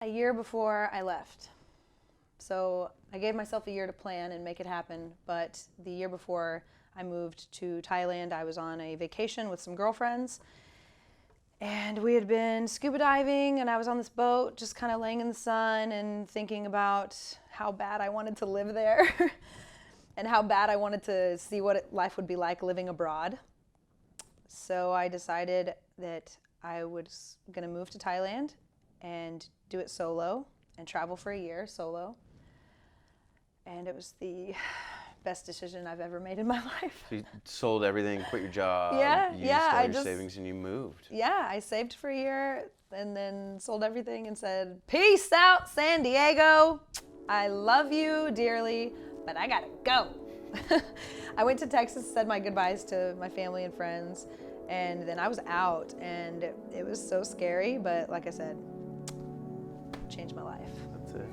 A year before I left. So I gave myself a year to plan and make it happen, but the year before I moved to Thailand, I was on a vacation with some girlfriends, and we had been scuba diving, and I was on this boat just kind of laying in the sun and thinking about how bad I wanted to live there and how bad I wanted to see what life would be like living abroad. So I decided that I was going to move to Thailand and do it solo and travel for a year solo. And it was the best decision I've ever made in my life. So you sold everything, quit your job, used all your savings, and you moved. Yeah, I saved for a year and then sold everything and said, peace out, San Diego. I love you dearly, but I gotta go. I went to Texas, said my goodbyes to my family and friends, and then I was out, and it was so scary, but like I said, changed my life. That's it.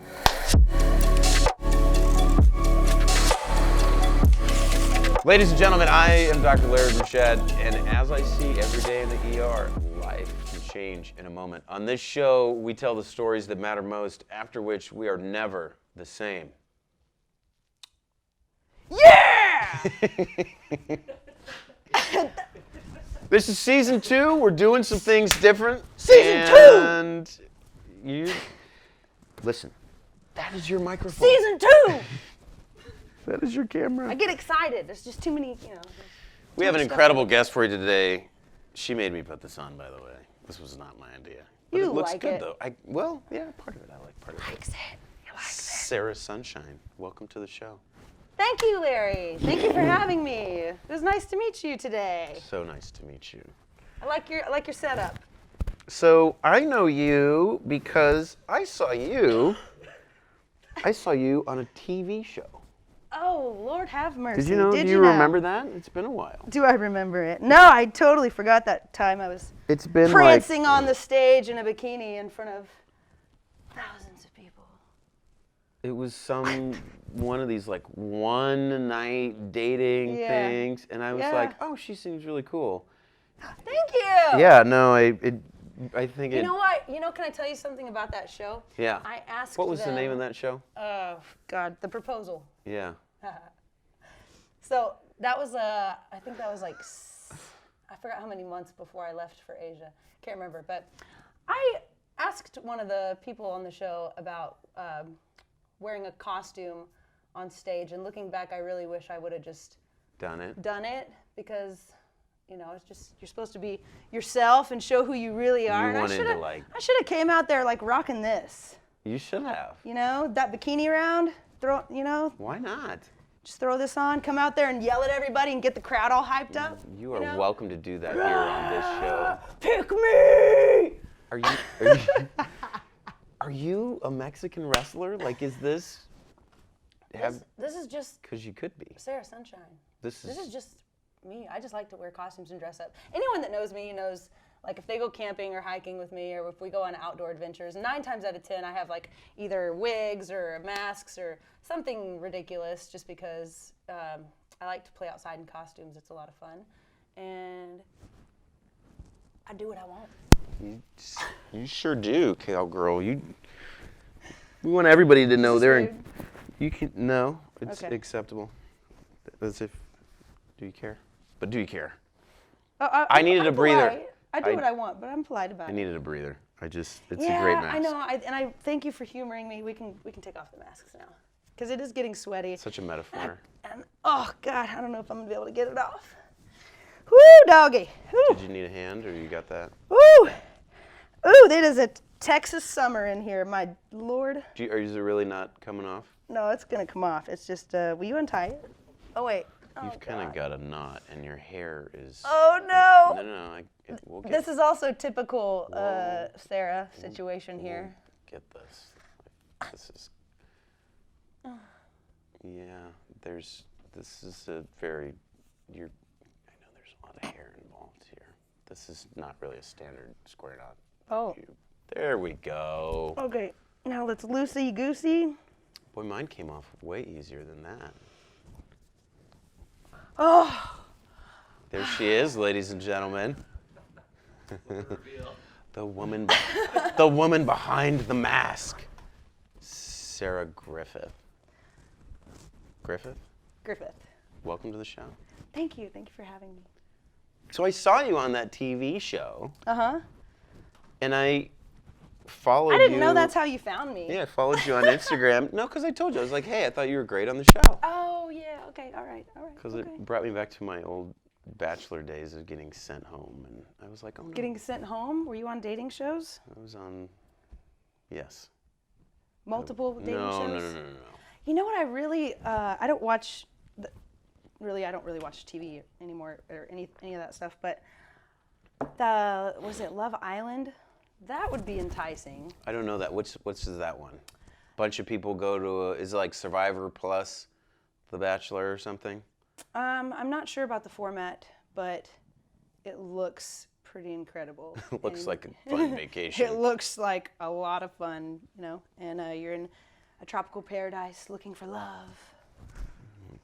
Ladies and gentlemen, I am Dr. Larry Burchett, and as I see every day in the ER, life can change in a moment. On this show, we tell the stories that matter most, after which we are never the same. Yeah! This is season 2. We're doing some things different. Season 2! And you... Listen, that is your microphone. Season 2! That is your camera. I get excited. There's just too many, We have an incredible guest for you today. She made me put this on, by the way. This was not my idea. But You it looks like good, it. though. Well, yeah, part of it. I like part of it. Likes it. You likes it. Sarah Sunshine, welcome to the show. Thank you, Larry. Thank you for having me. It was nice to meet you today. So nice to meet you. I like your setup. So I know you because I saw you on a TV show. Oh, Lord have mercy. Did you know? Do you remember that? It's been a while. Do I remember it? No, I totally forgot that time I was prancing on the stage in a bikini in front of thousands of people. It was one of these like one night dating things, and I was like, oh, she seems really cool. Thank you. Yeah, no, I think it. You know what? Can I tell you something about that show? Yeah. I asked What was the name of that show? Oh, God, The Proposal. Yeah. So that was I think that was like, I forgot how many months before I left for Asia. Can't remember, but I asked one of the people on the show about wearing a costume on stage, and looking back, I really wish I would have just done it because, it's just, you're supposed to be yourself and show who you really are. You and I should have came out there like rocking this. You should have. That bikini round, Why not? Just throw this on, come out there and yell at everybody and get the crowd all hyped up. You are welcome to do that here on this show. Pick me! Are you a Mexican wrestler? Like, is this? This is just. Because you could be. Sarah Sunshine. This is just me. I just like to wear costumes and dress up. Anyone that knows me knows, like, if they go camping or hiking with me, or if we go on outdoor adventures, 9 times out of 10 I have like either wigs or masks or something ridiculous, just because I like to play outside in costumes. It's a lot of fun, and I do what I want. You sure do, cowgirl. We want everybody to know they're. You can no, it's acceptable. As if, do you care? But do you care? I needed a breather. Polite. I do what I want, but I'm polite about it. I needed a breather. It's a great mask. I know. And I thank you for humoring me. We can take off the masks now, because it is getting sweaty. Such a metaphor. And oh God, I don't know if I'm gonna be able to get it off. Woo, doggy. Woo. Did you need a hand, or you got that? Woo. Ooh, it is a Texas summer in here, my Lord. Is it really not coming off? No, it's gonna come off. It's just, will you untie it? Oh wait. You've kind of got a knot, and your hair is. Oh no! No. We'll get this is also typical Sarah situation here. Get this. This is. Yeah. This is a very. I know there's a lot of hair involved here. This is not really a standard square knot. Oh. There we go. Okay. Now let's loosey goosey. Boy, mine came off way easier than that. Oh. There she is, ladies and gentlemen. The woman, the woman behind the mask, Sarah Griffith. Griffith? Griffith. Welcome to the show. Thank you for having me. So I saw you on that TV show. Uh-huh. And I followed you. I didn't know that's how you found me. Yeah, I followed you on Instagram. No, because I told you. I was like, hey, I thought you were great on the show. Oh, yeah, okay, all right. Because it brought me back to my old bachelor days of getting sent home. And I was like, oh, no. Getting sent home? Were you on dating shows? I was on, yes. Multiple dating shows? No. You know what I really, I don't watch, I don't really watch TV anymore or any of that stuff, but was it Love Island? That would be enticing. I don't know that. What's is that one? Bunch of people go to is it like Survivor plus The Bachelor or something? I'm not sure about the format, but it looks pretty incredible. It looks like a fun vacation. It looks like a lot of fun, and you're in a tropical paradise looking for love.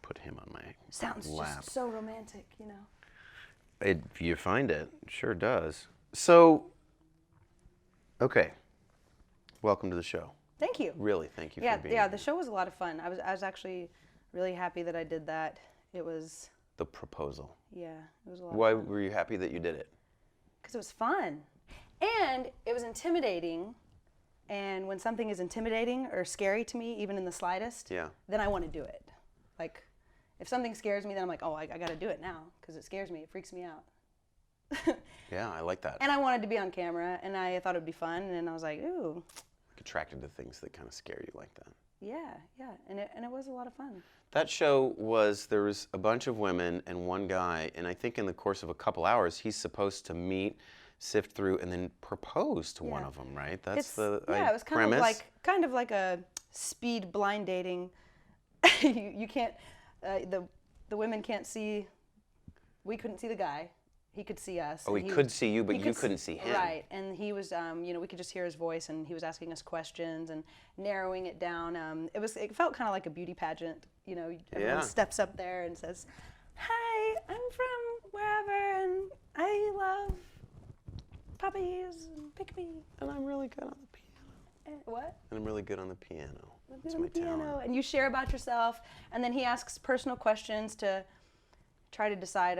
Put him on my Sounds lap. Just so romantic, If you find it sure does. So, okay. Welcome to the show. Thank you. Really, thank you for being here. here. The show was a lot of fun. I was actually really happy that I did that. It was... The proposal. Yeah, it was a lot Why of fun. were you happy that you did it? Because it was fun. And it was intimidating. And when something is intimidating or scary to me, even in the slightest, then I want to do it. Like, if something scares me, then I'm like, oh, I got to do it now because it scares me. It freaks me out. Yeah, I like that. And I wanted to be on camera, and I thought it would be fun, and I was like, ooh. Attracted to things that kind of scare you like that. Yeah, and it was a lot of fun. That show there was a bunch of women and one guy, and I think in the course of a couple hours, he's supposed to meet, sift through, and then propose to one of them, right? That's it was kind of like a speed blind dating. you can't, the women can't see, we couldn't see the guy. He could see us. Oh, he could see you, but you couldn't see him. Right, and he was, we could just hear his voice, and he was asking us questions and narrowing it down. It felt kind of like a beauty pageant. Everyone steps up there and says, "Hi, I'm from wherever, and I love puppies and pick me." And I'm really good on the piano. What? And I'm really good on the piano. That's on my the piano. talent. And you share about yourself, and then he asks personal questions to try to decide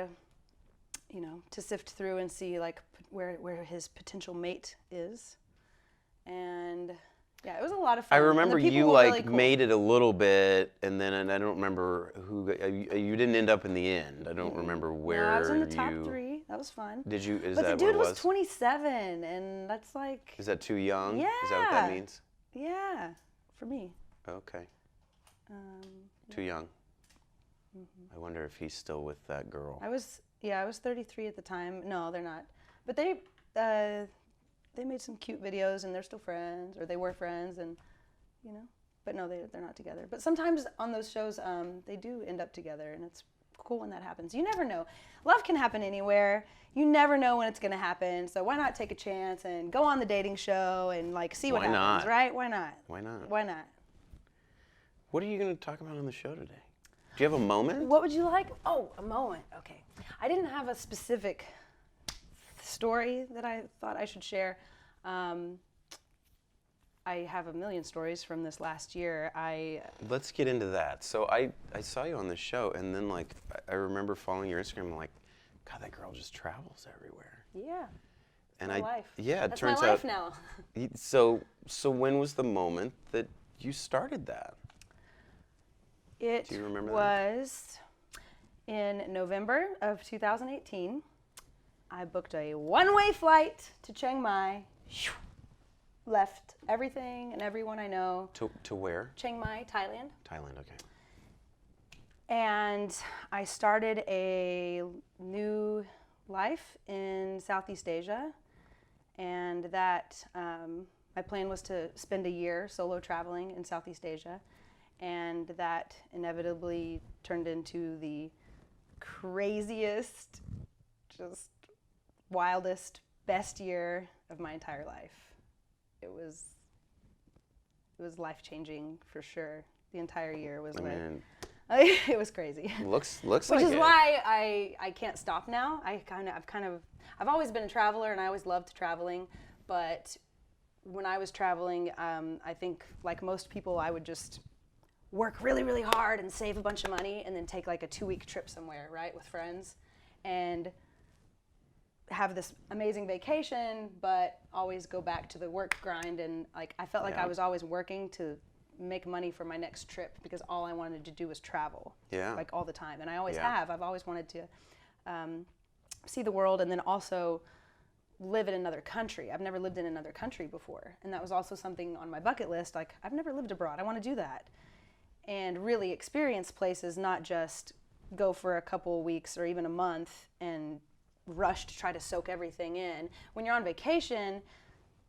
to sift through and see like where his potential mate is. And yeah, it was a lot of fun. I remember you really cool. made it a little bit, and then I don't remember who you didn't end up in the end. I don't remember where I was in the top 3. That was fun. Did you? Is but that the dude what it was 27, and that's like. Is that too young? Yeah. Is that what that means? Yeah, for me. Okay. Too young. Mm-hmm. I wonder if he's still with that girl. I was 33 at the time. No, they're not. But they made some cute videos, and they're still friends, or they were friends, and But no, they're not together. But sometimes on those shows, they do end up together, and it's cool when that happens. You never know. Love can happen anywhere. You never know when it's going to happen. So why not take a chance and go on the dating show and see what happens, right? Why not? Why not? Why not? What are you going to talk about on the show today? Do you have a moment? What would you like? Oh, a moment. Okay. I didn't have a specific story that I thought I should share. I have a million stories from this last year. Let's get into that. So I saw you on the show, and then I remember following your Instagram. I'm like, God, that girl just travels everywhere. Yeah. And my life. Yeah, it That's turns my life out. now. So when was the moment that you started that? It Do you remember was in November of 2018. I booked a one-way flight to Chiang Mai. Left everything and everyone I know. To where? Chiang Mai, Thailand. Thailand, okay. And I started a new life in Southeast Asia. And that my plan was to spend a year solo traveling in Southeast Asia. And that inevitably turned into the craziest, just wildest, best year of my entire life. It was life-changing for sure. The entire year was it was crazy. Looks Which like is it. why I can't stop now. I've always been a traveler, and I always loved traveling, But when I was traveling, I think like most people, I would just work really, really hard and save a bunch of money and then take like a 2-week trip somewhere, right, with friends, and have this amazing vacation, but always go back to the work grind. And like I felt like I was always working to make money for my next trip because all I wanted to do was travel, like all the time. And I always have. I've always wanted to see the world and then also live in another country. I've never lived in another country before, and that was also something on my bucket list. Like, I've never lived abroad. I want to do that and really experience places, not just go for a couple weeks or even a month and rush to try to soak everything in. When you're on vacation,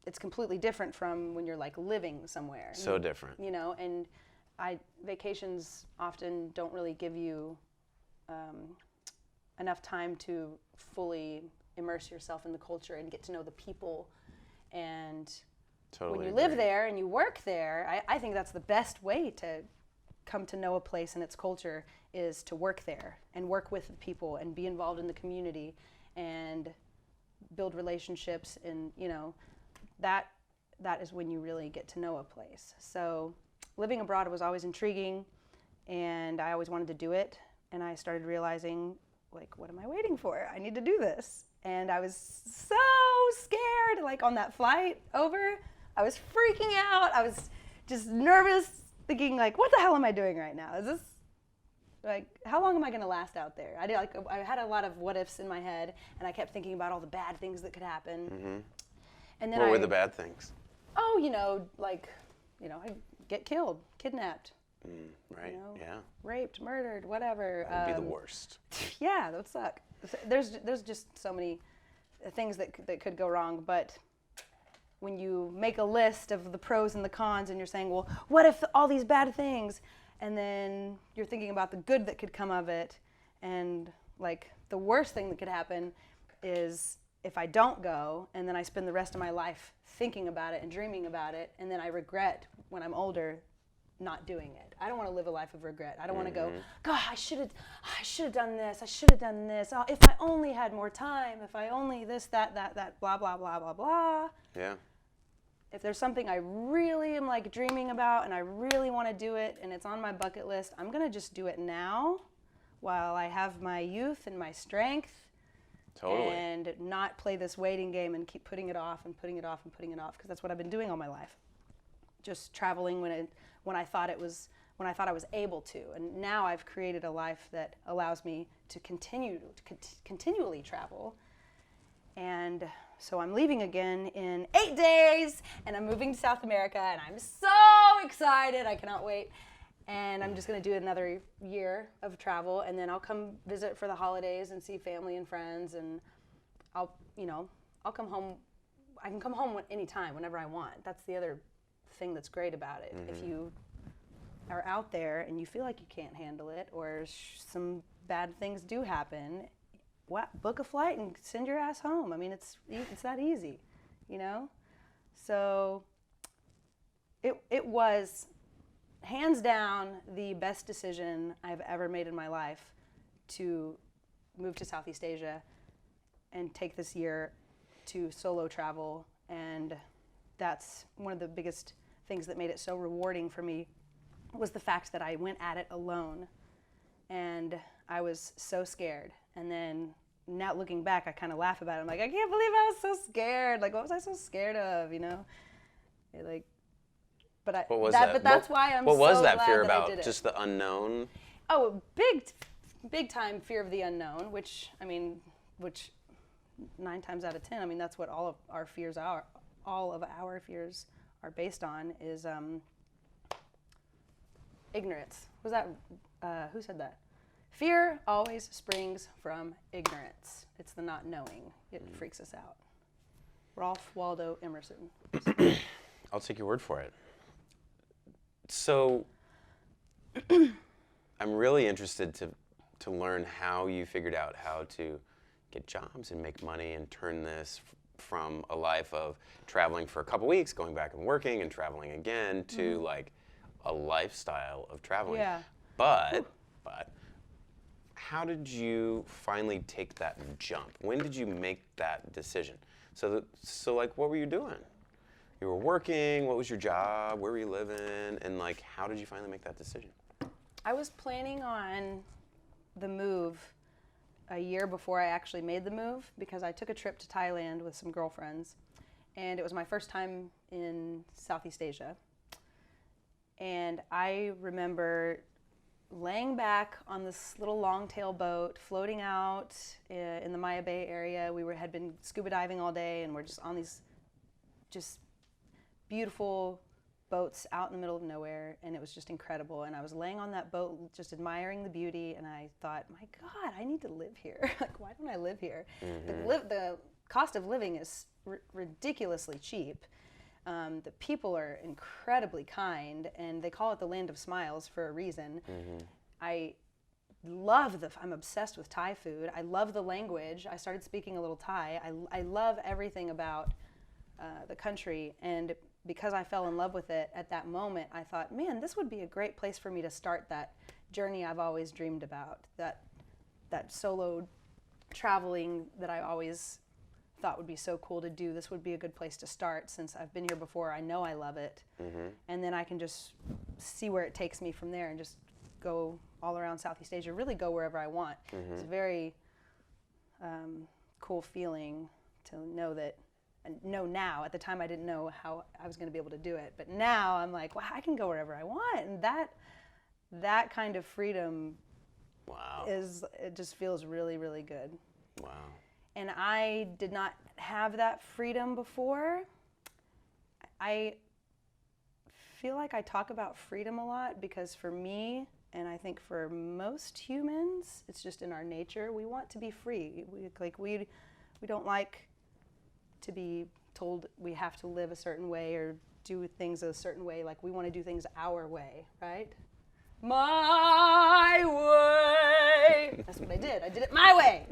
it's completely different from when you're like living somewhere. So different. You know, and vacations often don't really give you enough time to fully immerse yourself in the culture and get to know the people. And when you live there and you work there, I think that's the best way to come to know a place and its culture, is to work there and work with the people and be involved in the community and build relationships. And you know, that is when you really get to know a place. So living abroad was always intriguing, and I always wanted to do it. And I started realizing, like, what am I waiting for? I need to do this. And I was so scared, like on that flight over, I was freaking out. I was just nervous, thinking like, what the hell am I doing right now? Is this, like, how long am I gonna last out there? I had a lot of what ifs in my head, and I kept thinking about all the bad things that could happen. Mm-hmm. And then what were the bad things? Oh, I get killed, kidnapped. Right, Raped, murdered, whatever. That would be the worst. Yeah, that would suck. There's just so many things that could go wrong. But when you make a list of the pros and the cons, and you're saying, well, what if all these bad things, and then you're thinking about the good that could come of it, and like the worst thing that could happen is if I don't go, and then I spend the rest of my life thinking about it and dreaming about it, and then I regret when I'm older not doing it. I don't want to live a life of regret. I don't want to go, God, I should have done this. I should have done this. Oh, if I only had more time. If I only this, that, blah, blah, blah, blah, blah. Yeah. If there's something I really am like dreaming about and I really want to do it and it's on my bucket list, I'm going to just do it now while I have my youth and my strength. Totally. And not play this waiting game and keep putting it off and putting it off and putting it off, because that's what I've been doing all my life. Just traveling when I thought I was able to, and now I've created a life that allows me to continually travel. And so I'm leaving again in 8 days, and I'm moving to South America, and I'm so excited. I cannot wait. And I'm just going to do another year of travel, and then I'll come visit for the holidays and see family and friends, and I'll come home. I can come home anytime, whenever I want. That's the other thing that's great about it. Mm-hmm. If you are out there and you feel like you can't handle it, or some bad things do happen, book a flight and send your ass home. I mean, it's that easy, you know? So it was hands down the best decision I've ever made in my life to move to Southeast Asia and take this year to solo travel. And that's one of the biggest things that made it so rewarding for me, was the fact that I went at it alone. And I was so scared. And then now looking back, I kind of laugh about it. I'm like, I can't believe I was so scared. Like, what was I so scared of, you know? Like, but that's why I'm so glad that I did it. What was that fear about? Just the unknown? Oh, big time fear of the unknown, which 9 times out of 10, I mean, that's what all of our fears are. All of our fears are based on is ignorance. Was that, who said that? Fear always springs from ignorance. It's the not knowing. It freaks us out. Ralph Waldo Emerson. I'll take your word for it. So I'm really interested to learn how you figured out how to get jobs and make money and turn this from a life of traveling for a couple weeks, going back and working and traveling again, to like a lifestyle of traveling. Yeah. But how did you finally take that jump? When did you make that decision? So like, what were you doing? You were working. What was your job? Where were you living? And like, how did you finally make that decision? I was planning on the move a year before I actually made the move, because I took a trip to Thailand with some girlfriends, and it was my first time in Southeast Asia. And I remember laying back on this little long-tail boat, floating out in the Maya Bay area. Had been scuba diving all day, and we're just on these just beautiful boats out in the middle of nowhere, and it was just incredible. And I was laying on that boat just admiring the beauty, and I thought, my God, I need to live here. Like, why don't I live here? The cost of living is ridiculously cheap. The people are incredibly kind, and they call it the land of smiles for a reason. I love I'm obsessed with Thai food. I love the language. I started speaking a little Thai. I love everything about the country, and because I fell in love with it at that moment, I thought, man, this would be a great place for me to start that journey I've always dreamed about, that solo traveling that I always thought would be so cool to do. This would be a good place to start, since I've been here before. I know I love it. And then I can just see where it takes me from there and just go all around Southeast Asia, really go wherever I want. It's a very cool feeling to know that, and know now. At the time I didn't know how I was going to be able to do it, but now I'm like, wow, I can go wherever I want. And that kind of freedom, wow, it just feels really, really good. Wow. And I did not have that freedom before. I feel like I talk about freedom a lot because for me, and I think for most humans, it's just in our nature. We want to be free. We don't like to be told we have to live a certain way or do things a certain way. Like, we want to do things our way, right? My way. That's what I did. I did it my way.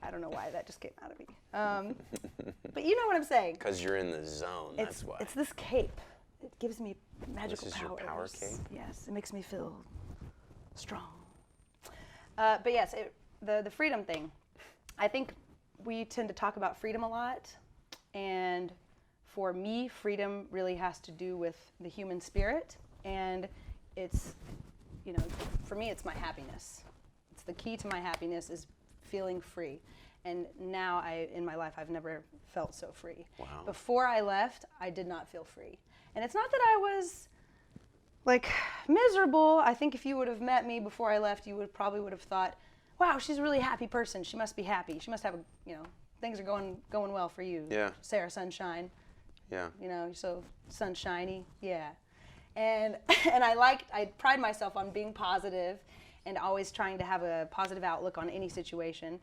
I don't know why that just came out of me. But you know what I'm saying. Because you're in the zone, that's why. It's this cape. It gives me magical powers. This is your power cape? Yes, it makes me feel strong. But yes, the freedom thing. I think we tend to talk about freedom a lot. And for me, freedom really has to do with the human spirit. And it's, for me, it's my happiness. It's the key to my happiness is feeling free. And now in my life, I've never felt so free. Wow. Before I left, I did not feel free. And it's not that I was like miserable. I think if you would have met me before I left, you probably would have thought, wow, she's a really happy person. She must be happy. She must have things are going well for you. Yeah. Sarah Sunshine. Yeah. You're so sunshiny. Yeah. And I pride myself on being positive and always trying to have a positive outlook on any situation.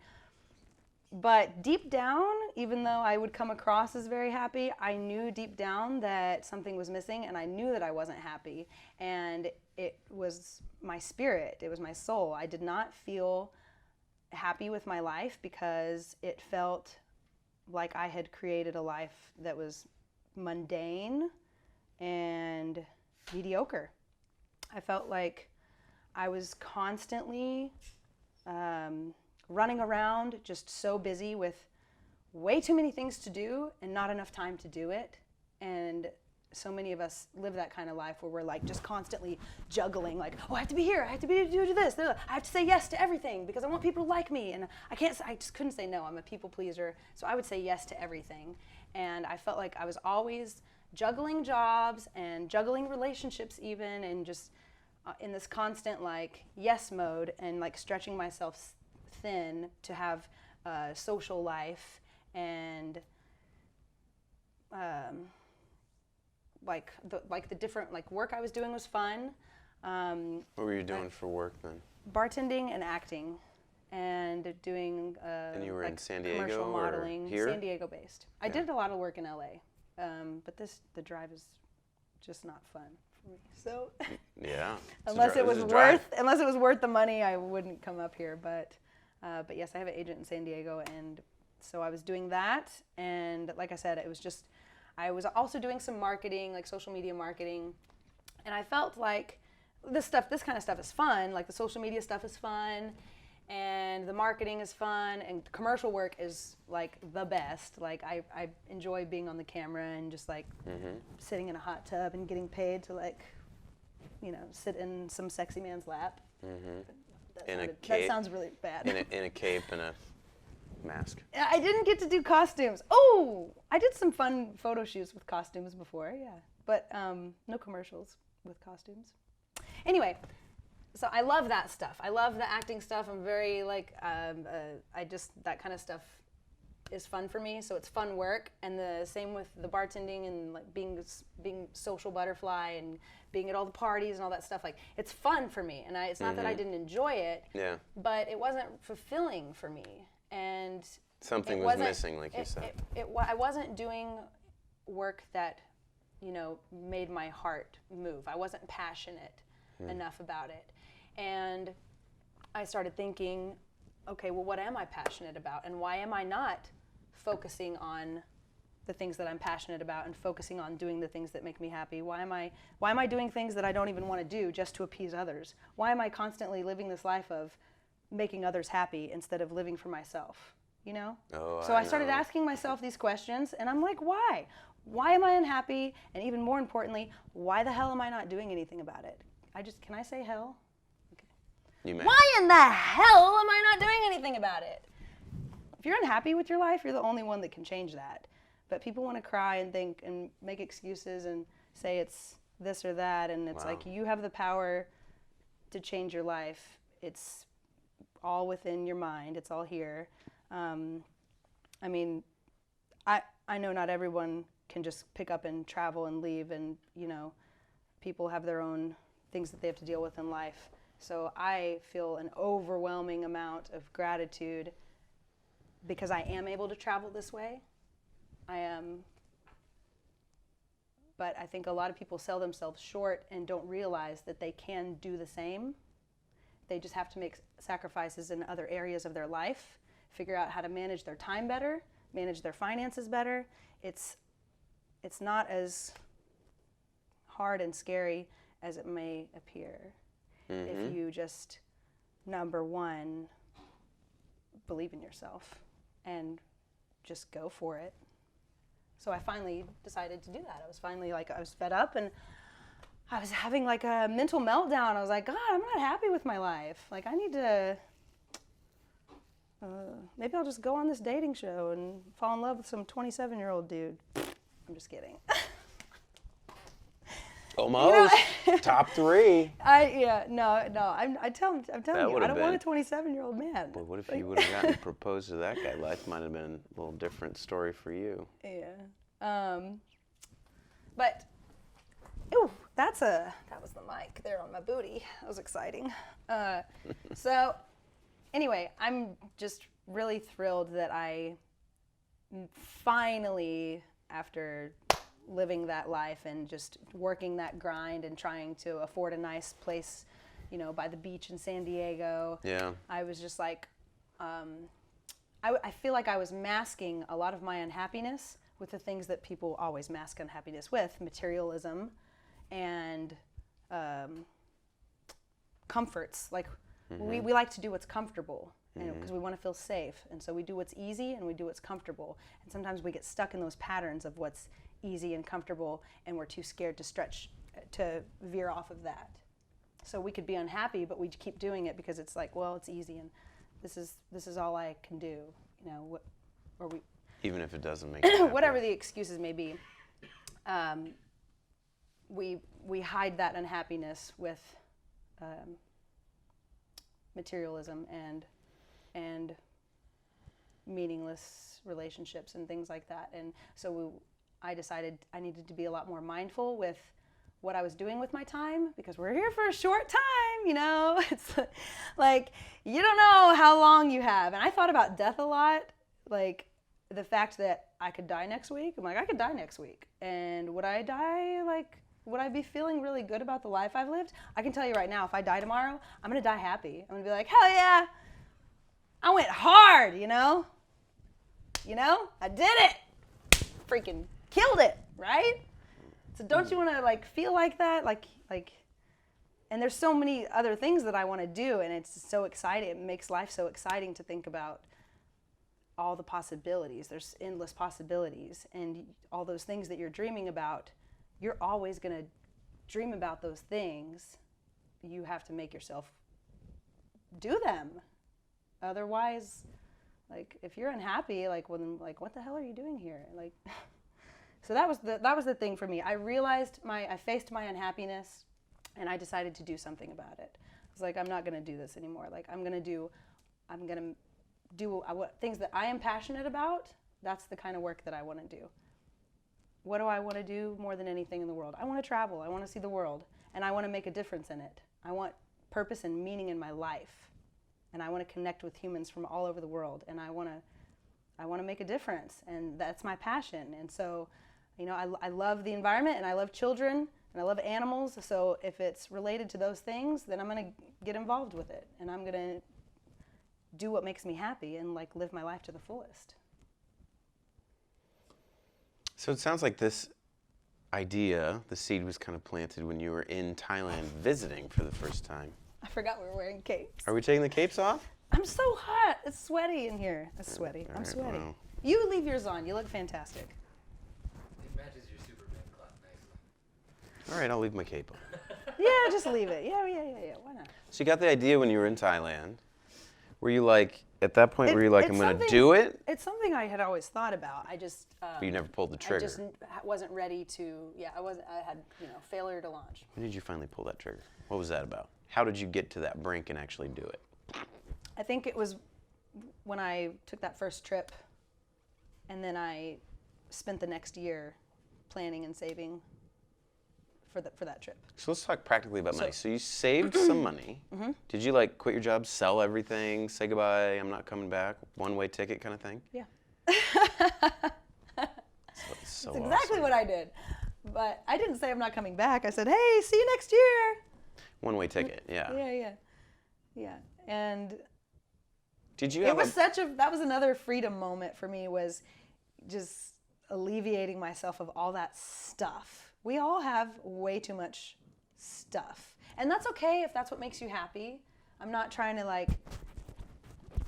But deep down, even though I would come across as very happy, I knew deep down that something was missing, and I knew that I wasn't happy. And it was my spirit. It was my soul. I did not feel happy with my life because it felt like I had created a life that was mundane and mediocre. I felt like I was constantly running around, just so busy with way too many things to do and not enough time to do it. And so many of us live that kind of life where we're like just constantly juggling, like, oh, I have to be here, I have to do this, I have to say yes to everything because I want people to like me, and I just couldn't say no. I'm a people pleaser, so I would say yes to everything. And I felt like I was always juggling jobs and juggling relationships even, and just in this constant like yes mode, and like stretching myself thin to have a social life and the different work I was doing was fun. What were you doing for work then? Bartending and acting, and doing and you were in San Diego commercial modeling. Or here? San Diego based. I did a lot of work in LA, but the drive is just not fun for me. So yeah, unless it was worth the money, I wouldn't come up here. But yes, I have an agent in San Diego, and so I was doing that. And like I said, I was also doing some marketing, like social media marketing, and I felt like this kind of stuff is fun. Like the social media stuff is fun, and the marketing is fun, and commercial work is like the best. Like I enjoy being on the camera and just like sitting in a hot tub and getting paid to like, sit in some sexy man's lap. That sounds really bad. In a cape and a mask. I didn't get to do costumes. Oh, I did some fun photo shoots with costumes before, yeah. But no commercials with costumes. Anyway, so I love that stuff. I love the acting stuff. I'm very like, that kind of stuff is fun for me. So it's fun work. And the same with the bartending and like being social butterfly and being at all the parties and all that stuff. Like it's fun for me. And it's not that I didn't enjoy it, but it wasn't fulfilling for me. And something was missing, like you said. I wasn't doing work that, made my heart move. I wasn't passionate enough about it. And I started thinking, okay, well, what am I passionate about? And why am I not focusing on the things that I'm passionate about and focusing on doing the things that make me happy? Why am I doing things that I don't even want to do just to appease others? Why am I constantly living this life of making others happy instead of living for myself, So I started asking myself these questions, and I'm like, why? Why am I unhappy? And even more importantly, why the hell am I not doing anything about it? Can I say hell? Okay. You may. Why in the hell am I not doing anything about it? If you're unhappy with your life, you're the only one that can change that. But people want to cry and think and make excuses and say it's this or that, and it's like you have the power to change your life. It's all within your mind. It's all here. I know not everyone can just pick up and travel and leave, and people have their own things that they have to deal with in life. So I feel an overwhelming amount of gratitude because I am able to travel this way. I am, but I think a lot of people sell themselves short and don't realize that they can do the same. They just have to make sacrifices in other areas of their life, figure out how to manage their time better, manage their finances better. It's not as hard and scary as it may appear if you just, number one, believe in yourself and just go for it. So I finally decided to do that. I was fed up and I was having like a mental meltdown. I was like, God, I'm not happy with my life. Like I need to, maybe I'll just go on this dating show and fall in love with some 27-year-old dude. I'm just kidding. Almost. Top 3. I'm telling you, I don't want a 27-year-old man. Well, what if you would have gotten proposed to that guy? Life might have been a little different story for you. Yeah. But, ooh, that was the mic there on my booty. That was exciting. So, anyway, I'm just really thrilled that I finally, after living that life and just working that grind and trying to afford a nice place, by the beach in San Diego. Yeah. I was just like, I feel like I was masking a lot of my unhappiness with the things that people always mask unhappiness with, materialism and comforts. Like we like to do what's comfortable because we want to feel safe. And so we do what's easy and we do what's comfortable. And sometimes we get stuck in those patterns of what's easy and comfortable, and we're too scared to veer off of that. So we could be unhappy, but we keep doing it because it's like, well, it's easy and this is all I can do, even if it doesn't make you whatever the excuses may be. We hide that unhappiness with materialism and meaningless relationships and things like that. And so I decided I needed to be a lot more mindful with what I was doing with my time, because we're here for a short time, It's like, you don't know how long you have. And I thought about death a lot, like the fact that I could die next week. I'm like, I could die next week. And would I die, would I be feeling really good about the life I've lived? I can tell you right now, if I die tomorrow, I'm going to die happy. I'm going to be like, hell yeah, I went hard, I did it. Freaking killed it, right? So don't you want to feel like that? Like and there's so many other things that I want to do, and it's so exciting. It makes life so exciting to think about all the possibilities. There's endless possibilities, and all those things that you're dreaming about, you're always going to dream about those things. You have to make yourself do them. Otherwise, like, if you're unhappy, like, what the hell are you doing here? Like, so that was the thing for me. I faced my unhappiness, and I decided to do something about it. I was like, I'm not going to do this anymore. Like, I'm going to do what things that I am passionate about. That's the kind of work that I want to do. What do I want to do more than anything in the world? I want to travel. I want to see the world, and I want to make a difference in it. I want purpose and meaning in my life, and I want to connect with humans from all over the world, and I want to make a difference, and that's my passion. And so, I love the environment, and I love children, and I love animals. So if it's related to those things, then I'm going to get involved with it, and I'm going to do what makes me happy and like live my life to the fullest. So it sounds like this idea, the seed was kind of planted when you were in Thailand visiting for the first time. I forgot we were wearing capes. Are we taking the capes off? I'm so hot. It's sweaty in here. It's sweaty. I'm sweaty. Well. You leave yours on. You look fantastic. It matches your Superman cloth nicely. All right, I'll leave my cape on. Yeah, just leave it. Yeah. Why not? So you got the idea when you were in Thailand. Were you like, at that point, were you like, I'm going to do it? It's something I had always thought about. I just... But you never pulled the trigger. I just wasn't ready to... Yeah, I had, failure to launch. When did you finally pull that trigger? What was that about? How did you get to that brink and actually do it? I think it was when I took that first trip, and then I spent the next year planning and saving for that trip. So let's talk practically about money. So you saved some money. Mm-hmm. Did you like quit your job, sell everything, say goodbye, I'm not coming back, one-way ticket kind of thing? Yeah. So That's exactly what I did. But I didn't say I'm not coming back. I said, hey, see you next year. One-way ticket, yeah. Yeah. And did you have that was another freedom moment for me, was just alleviating myself of all that stuff. We all have way too much stuff. And that's okay if that's what makes you happy. I'm not trying to like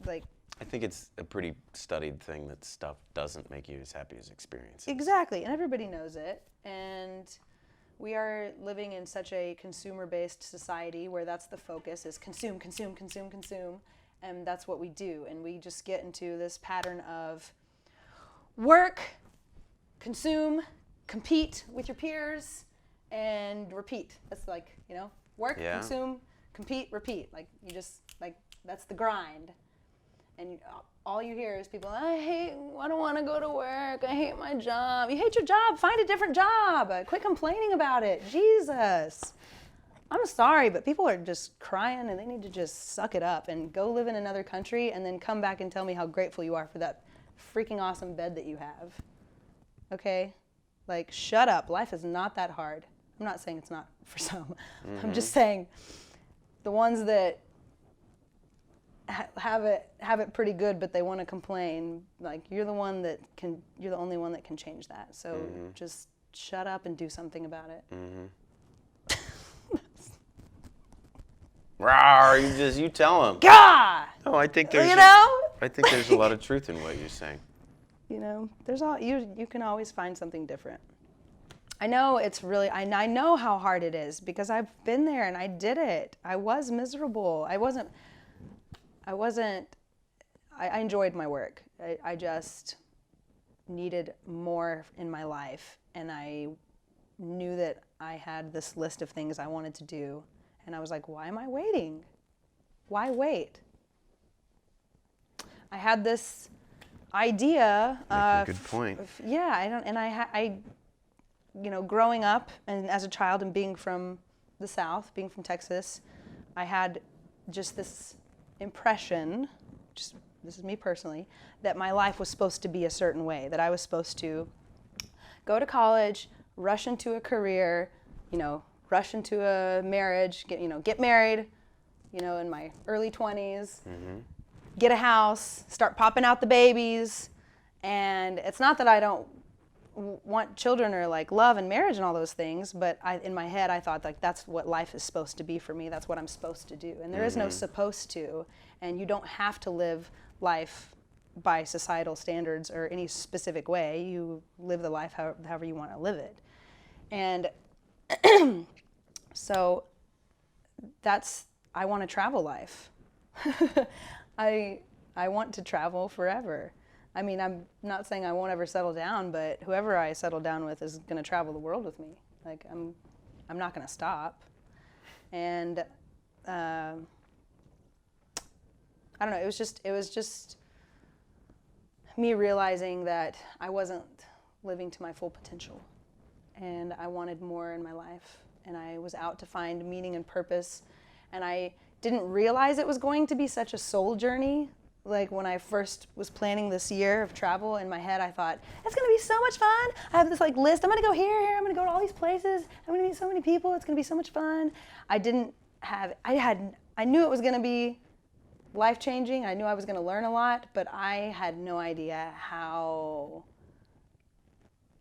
I think it's a pretty studied thing that stuff doesn't make you as happy as experiences. Exactly, and everybody knows it. And we are living in such a consumer-based society where that's the focus, is consume, consume, consume, consume. And that's what we do. And we just get into this pattern of work, consume, compete with your peers, and repeat. That's like, work, consume, compete, repeat. Like, that's the grind. And all you hear is people, I don't want to go to work. I hate my job. You hate your job? Find a different job. Quit complaining about it. Jesus. I'm sorry, but people are just crying, and they need to just suck it up and go live in another country and then come back and tell me how grateful you are for that freaking awesome bed that you have. Okay? Like, shut up. Life is not that hard. I'm not saying it's not for some. Mm-hmm. I'm just saying the ones that have it pretty good, but they want to complain, like, you're the only one that can change that. So just shut up and do something about it. Rawr, you tell them. God! No, I think there's a lot of truth in what you're saying. There's you can always find something different. I know I know how hard it is, because I've been there and I did it. I was miserable. I enjoyed my work. I just needed more in my life, and I knew that I had this list of things I wanted to do, and I was like, why am I waiting? Why wait? I had this idea. Good point. I growing up and as a child and being from the South, being from Texas, I had just this impression, this is me personally, that my life was supposed to be a certain way, that I was supposed to go to college, rush into a career, rush into a marriage, get married, in my early 20s, get a house, start popping out the babies. And it's not that I don't want children or like love and marriage and all those things, but in my head I thought like that's what life is supposed to be for me. That's what I'm supposed to do. And there is no supposed to, and you don't have to live life by societal standards or any specific way. You live the life however you want to live it. And so I want a travel life. I want to travel forever. I mean, I'm not saying I won't ever settle down, but whoever I settle down with is going to travel the world with me. Like, I'm not going to stop. And I don't know. It was just me realizing that I wasn't living to my full potential, and I wanted more in my life. And I was out to find meaning and purpose, and I didn't realize it was going to be such a soul journey. Like when I first was planning this year of travel, in my head I thought, it's gonna be so much fun. I have this like list, I'm gonna go here, I'm gonna go to all these places, I'm gonna meet so many people, it's gonna be so much fun. I knew it was gonna be life-changing, I knew I was gonna learn a lot, but I had no idea how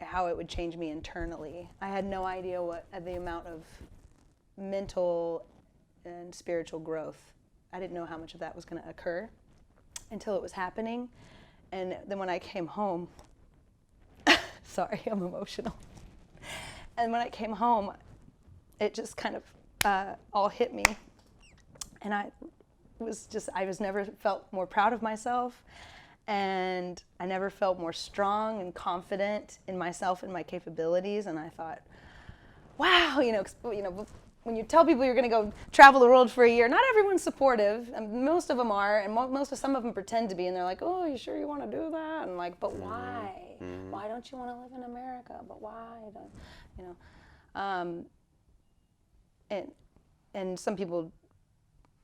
it would change me internally. I had no idea what the amount of mental and spiritual growth. I didn't know how much of that was gonna occur until it was happening. And then when I came home, sorry, I'm emotional. And when I came home, it just kind of all hit me. And I never felt more proud of myself. And I never felt more strong and confident in myself and my capabilities. And I thought, wow, when you tell people you're going to go travel the world for a year, not everyone's supportive, and most of them are, and some of them pretend to be, and they're like, oh, you sure you want to do that? And like, but why? Why don't you want to live in America? But why? And some people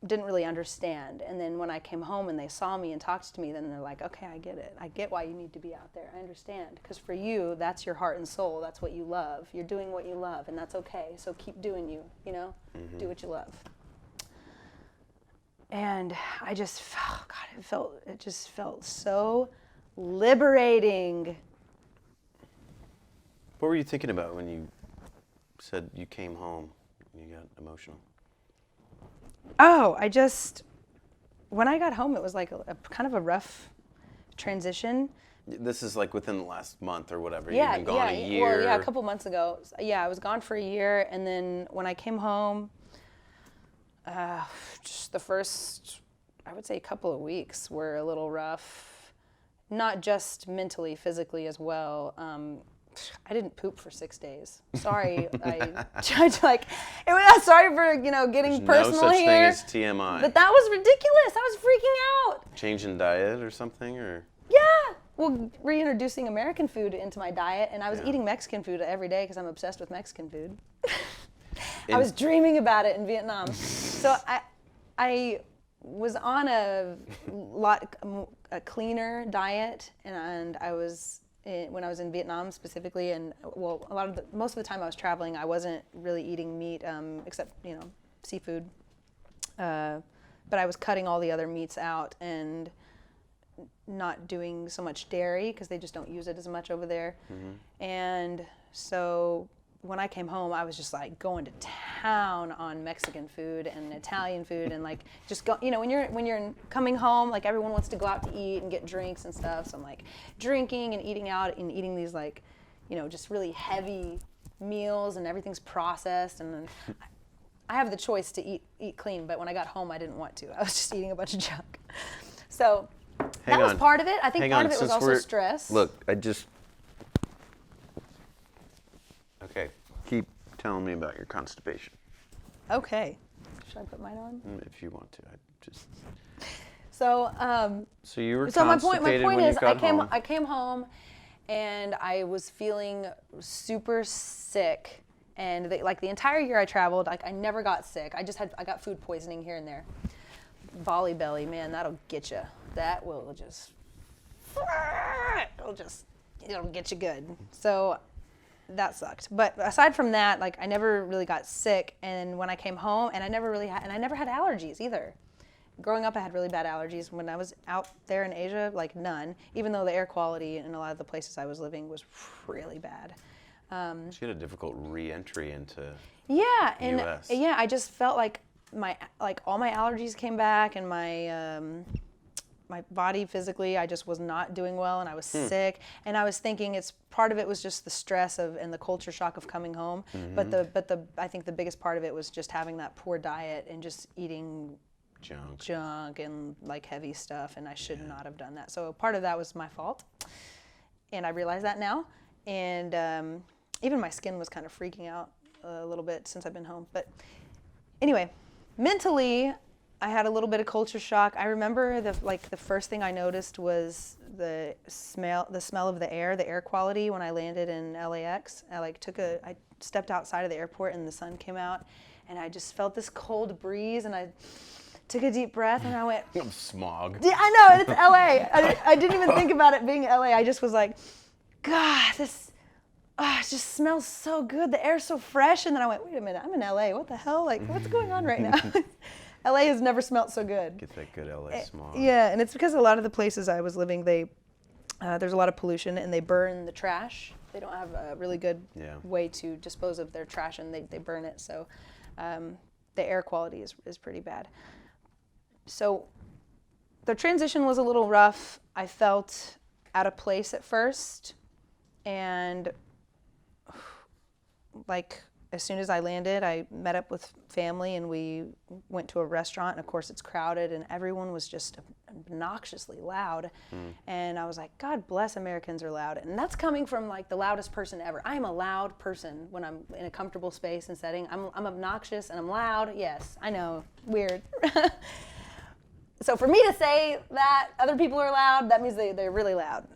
didn't really understand. And then when I came home and they saw me and talked to me, then they're like, okay, I get it. I get why you need to be out there. I understand. Because for you, that's your heart and soul. That's what you love. You're doing what you love, and that's okay. So keep doing you, do what you love. And I just, it just felt so liberating. What were you thinking about when you said you came home and you got emotional? Oh, when I got home, it was like a kind of a rough transition. This is like within the last month or whatever. Yeah, You've been gone a year. Well, yeah, a couple months ago. Yeah, I was gone for a year, and then when I came home, just the first, I would say, couple of weeks were a little rough. Not just mentally, physically as well. I didn't poop for 6 days. Sorry, sorry for getting personal no such here. thing as TMI. But that was ridiculous. I was freaking out. Change in diet or something, or? Yeah. Well, reintroducing American food into my diet, and I was eating Mexican food every day because I'm obsessed with Mexican food. I was dreaming about it in Vietnam. So I was on a cleaner diet, and I was. When I was in Vietnam specifically, and most of the time I was traveling, I wasn't really eating meat except seafood, but I was cutting all the other meats out and not doing so much dairy because they just don't use it as much over there. And so when I came home, I was just like going to town on Mexican food and Italian food, and like just go. When you're coming home, like everyone wants to go out to eat and get drinks and stuff. So I'm like drinking and eating out and eating these like, just really heavy meals, and everything's processed. And then I have the choice to eat clean, but when I got home, I didn't want to. I was just eating a bunch of junk. So that was part of it. I think part of it was also stress. Look, Okay, keep telling me about your constipation. Okay. Should I put mine on? If you want to, So you were so constipated my point when is you got home. I came home and I was feeling super sick, and the entire year I traveled, like I never got sick. I got food poisoning here and there. Volley belly, man, that'll get you. That will it'll get you good. So that sucked. But aside from that, like I never really got sick. And when I came home, and I never had allergies either. growing up, I had really bad allergies. When I was out there in Asia, like none, even though the air quality in a lot of the places I was living was really bad. She had a difficult re-entry into Yeah, the and US. yeah, I just felt like all my allergies came back, and my body physically, I just was not doing well, and I was sick. And I was thinking part of it was just the stress and the culture shock of coming home. But I think the biggest part of it was just having that poor diet and just eating junk and like heavy stuff, and I should not have done that. So part of that was my fault, and I realize that now. And even my skin was kind of freaking out a little bit since I've been home. But anyway, mentally, I had a little bit of culture shock. I remember the first thing I noticed was the smell of the air quality when I landed in LAX. I stepped outside of the airport and the sun came out, and I just felt this cold breeze, and I took a deep breath and I went, smog. Yeah, I know, it's LA. I didn't even think about it being LA. I just was like, God, it just smells so good. The air's so fresh. And then I went, wait a minute, I'm in LA. What the hell? Like, what's going on right now? LA has never smelled so good. Get that good LA smog. Yeah, and it's because a lot of the places I was living, there's a lot of pollution, and they burn the trash. They don't have a really good way to dispose of their trash, and they burn it. So the air quality is pretty bad. So the transition was a little rough. I felt out of place at first, and like as soon as I landed, I met up with family and we went to a restaurant, and of course it's crowded and everyone was just obnoxiously loud. And I was like, God bless Americans are loud. And that's coming from like the loudest person ever. I am a loud person when I'm in a comfortable space and setting. I'm obnoxious and I'm loud. Yes, I know, weird. So for me to say that other people are loud, that means they're really loud.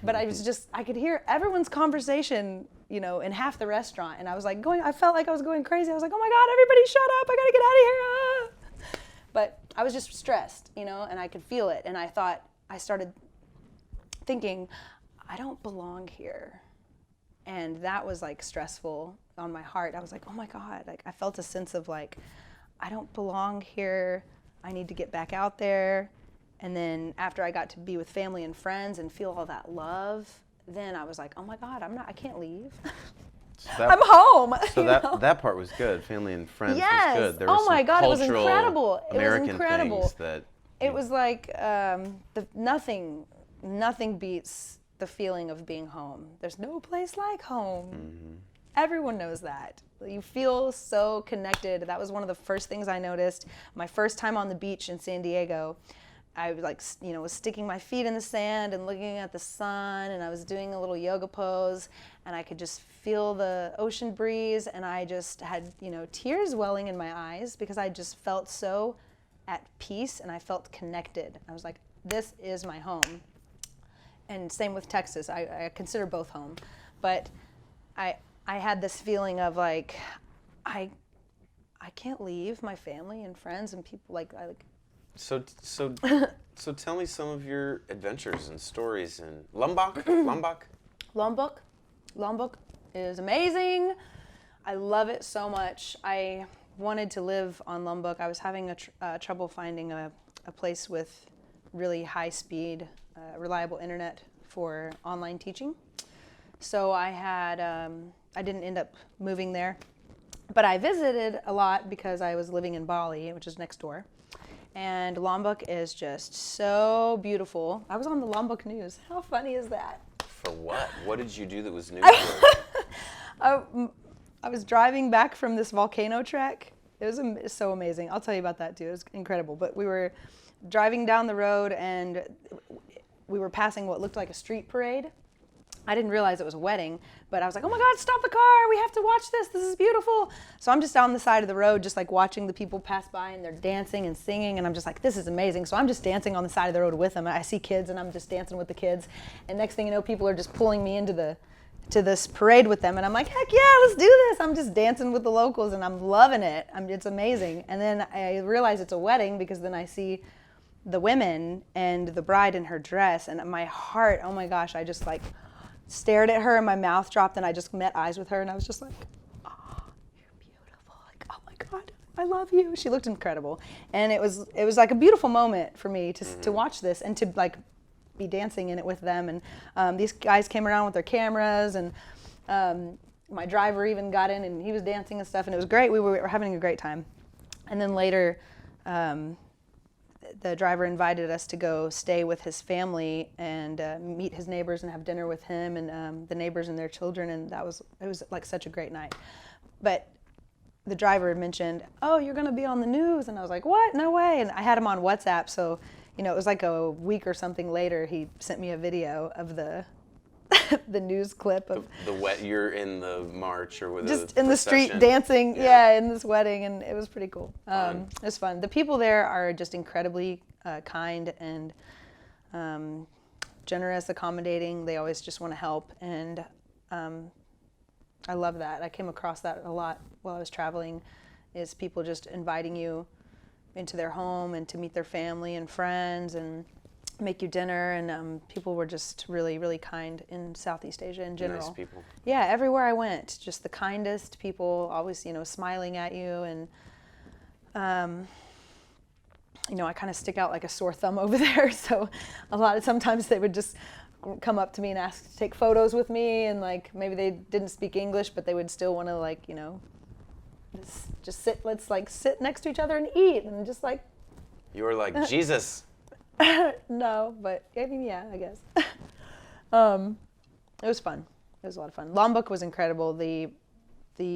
But I could hear everyone's conversation, in half the restaurant. And I was like I felt like I was going crazy. I was like, oh my God, everybody shut up. I gotta get out of here. Ah. But I was just stressed, and I could feel it. And I started thinking, I don't belong here. And that was like stressful on my heart. I was like, oh my God, like I felt a sense of like, I don't belong here. I need to get back out there. And then after I got to be with family and friends and feel all that love, then I was like, oh my God, I can't leave. I'm home. So that part was good. Family and friends was good. There Oh my God, it was cultural incredible. American it was incredible. things that It was like nothing beats the feeling of being home. There's no place like home. Mm-hmm. Everyone knows that. You feel so connected. That was one of the first things I noticed. My first time on the beach in San Diego, I was sticking my feet in the sand and looking at the sun, and I was doing a little yoga pose, and I could just feel the ocean breeze, and I just had, tears welling in my eyes because I just felt so at peace and I felt connected. I was like, this is my home. And same with Texas. I consider both home. But I had this feeling of like, I can't leave my family and friends and people So tell me some of your adventures and stories in Lombok. Lombok is amazing. I love it so much. I wanted to live on Lombok. I was having trouble finding a place with really high speed, reliable internet for online teaching. So I didn't end up moving there, but I visited a lot because I was living in Bali, which is next door. And Lombok is just so beautiful. I was on the Lombok news. How funny is that? For what? What did you do that was new? I was driving back from this volcano trek. It was so amazing. I'll tell you about that too. It was incredible. But we were driving down the road and we were passing what looked like a street parade. I didn't realize it was a wedding, but I was like, oh my God, stop the car. We have to watch this. This is beautiful. So I'm just on the side of the road, just like watching the people pass by and they're dancing and singing. And I'm just like, this is amazing. So I'm just dancing on the side of the road with them. I see kids and I'm just dancing with the kids. And next thing you know, people are just pulling me into this parade with them. And I'm like, heck yeah, let's do this. I'm just dancing with the locals and I'm loving it. It's amazing. And then I realize it's a wedding because then I see the women and the bride in her dress. And my heart, oh my gosh, I just like stared at her and my mouth dropped and I just met eyes with her and I was just like, oh, you're beautiful. Like, oh my God, I love you. She looked incredible. And it was like a beautiful moment for me to watch this and to like be dancing in it with them. And these guys came around with their cameras, and my driver even got in and he was dancing and stuff, and it was great. We were having a great time. And then later, the driver invited us to go stay with his family and meet his neighbors and have dinner with him and the neighbors and their children, and it was like such a great night. But the driver mentioned, "Oh, you're going to be on the news," and I was like, "What? No way!" And I had him on WhatsApp, so it was like a week or something later. He sent me a video of the the news clip of you're in the march or with just in the street procession. dancing, in this wedding, and it was pretty cool. It was fun. The people there are just incredibly kind and generous, accommodating. They always just want to help, and I love that. I came across that a lot while I was traveling, is people just inviting you into their home and to meet their family and friends and make you dinner, and people were just really, really kind in Southeast Asia in general. Nice people. Yeah, everywhere I went, just the kindest people, always, smiling at you, and I kind of stick out like a sore thumb over there, so sometimes they would just come up to me and ask to take photos with me, and like maybe they didn't speak English, but they would still want to let's sit next to each other and eat, and just like. You were like, Jesus. No, but I mean, yeah, I guess. It was fun. It was a lot of fun. Lombok was incredible. The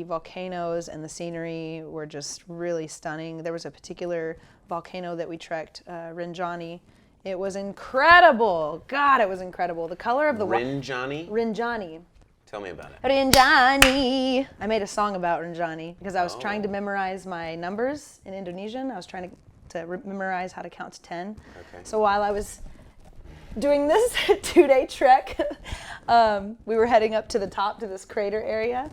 volcanoes and the scenery were just really stunning. There was a particular volcano that we trekked, Rinjani. It was incredible. God, it was incredible. The color of the Rinjani? Rinjani. Tell me about it. Rinjani. I made a song about Rinjani because I was trying to memorize my numbers in Indonesian. I was trying to memorize how to count to 10. Okay. So while I was doing this 2-day trek, we were heading up to the top to this crater area,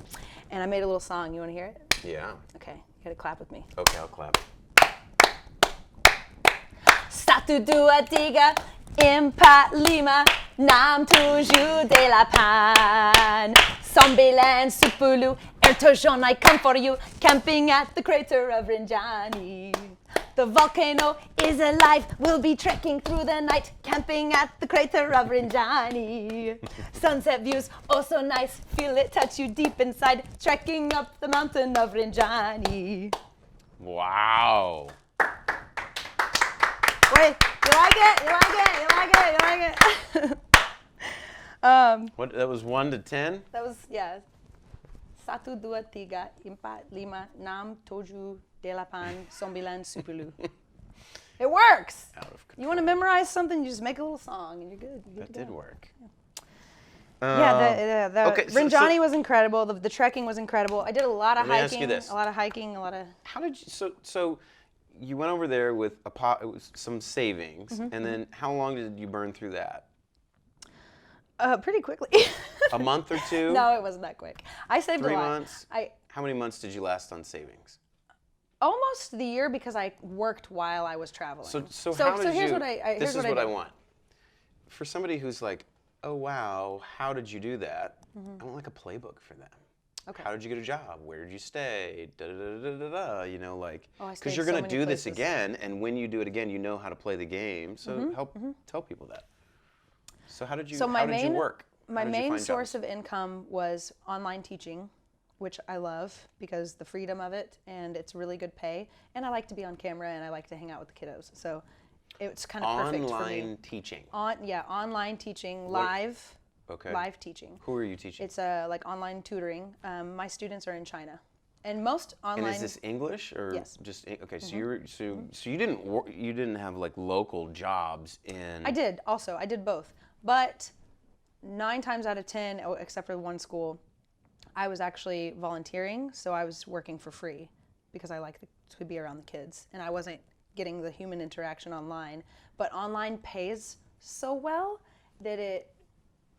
and I made a little song. You want to hear it? Yeah. Okay, you gotta clap with me. Okay, I'll clap. 1, 2, 3, 4, 5, 6, 7, 8, 9, 10, Ertojon, I come for you, camping at the crater of Rinjani. The volcano is alive, we'll be trekking through the night, camping at the crater of Rinjani. Sunset views, oh so nice, feel it touch you deep inside, trekking up the mountain of Rinjani. Wow. Wait, you like it? You like it? You like it? You like it? What? That was 1 to 10? That was, yeah. 1, 2, 3, 4, 5, 6, 7, 8, 9, 10, It works. You want to memorize something, you just make a little song and you're good. That did work. Yeah, okay, Rinjani was incredible. The trekking was incredible. I did a lot of Let me hiking. ask you this. A lot of hiking, a lot of. How did you? So you went over there with some savings, and then how long did you burn through that? Pretty quickly. A month or two? No, it wasn't that quick. I saved 3 a lot. months? How many months did you last on savings? Almost the year, because I worked while I was traveling. So how did here's you? what I This is what I did. want. For somebody who's like, oh wow, how did you do that? I want like a playbook for them. Okay. How did you get a job? Where did you stay? Da da da da da da. I Because stayed you're so gonna many do this places. again, and when you do it again, you know how to play the game. So help tell people that. So how did you? How did you work? My How did you main find source jobs? of income was online teaching, which I love because the freedom of it, and it's really good pay. And I like to be on camera, and I like to hang out with the kiddos. So it's kind of perfect for me. Online teaching. Online teaching, live teaching. Who are you teaching? It's like online tutoring. My students are in China, and most online. And is this English or Yes. just okay? So you didn't have like local jobs in. I did also. I did both, but 9 times out of 10, except for one school, I was actually volunteering. So I was working for free because I like to be around the kids, and I wasn't getting the human interaction online. But online pays so well that it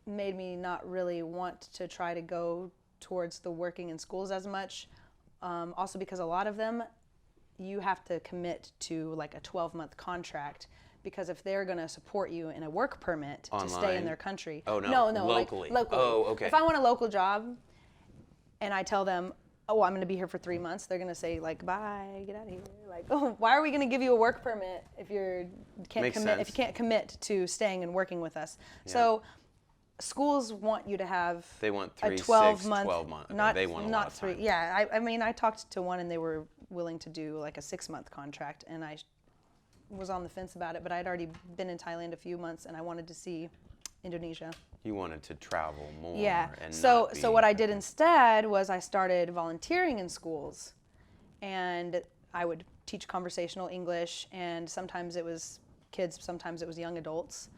made me not really want to try to go towards the working in schools as much. Also because a lot of them, you have to commit to like a 12-month contract, because if they're going to support you in a work permit to stay in Online? their country. Oh, no, No, locally. like locally. Oh, okay. If I want a local job and I tell them, oh, I'm going to be here for 3 months. They're going to say like, bye, get out of here. Like, oh, why are we going to give you a work permit if you can't commit to staying and working with us? Yeah. So schools want you to have they want 3, a 12 6, month, 12 months. not they want a lot of time. Yeah, I mean, I talked to one and they were willing to do like a 6-month contract, and I was on the fence about it, but I'd already been in Thailand a few months and I wanted to see Indonesia. You wanted to travel more. Yeah. And so what I did instead was I started volunteering in schools, and I would teach conversational English, and sometimes it was kids, sometimes it was young adults.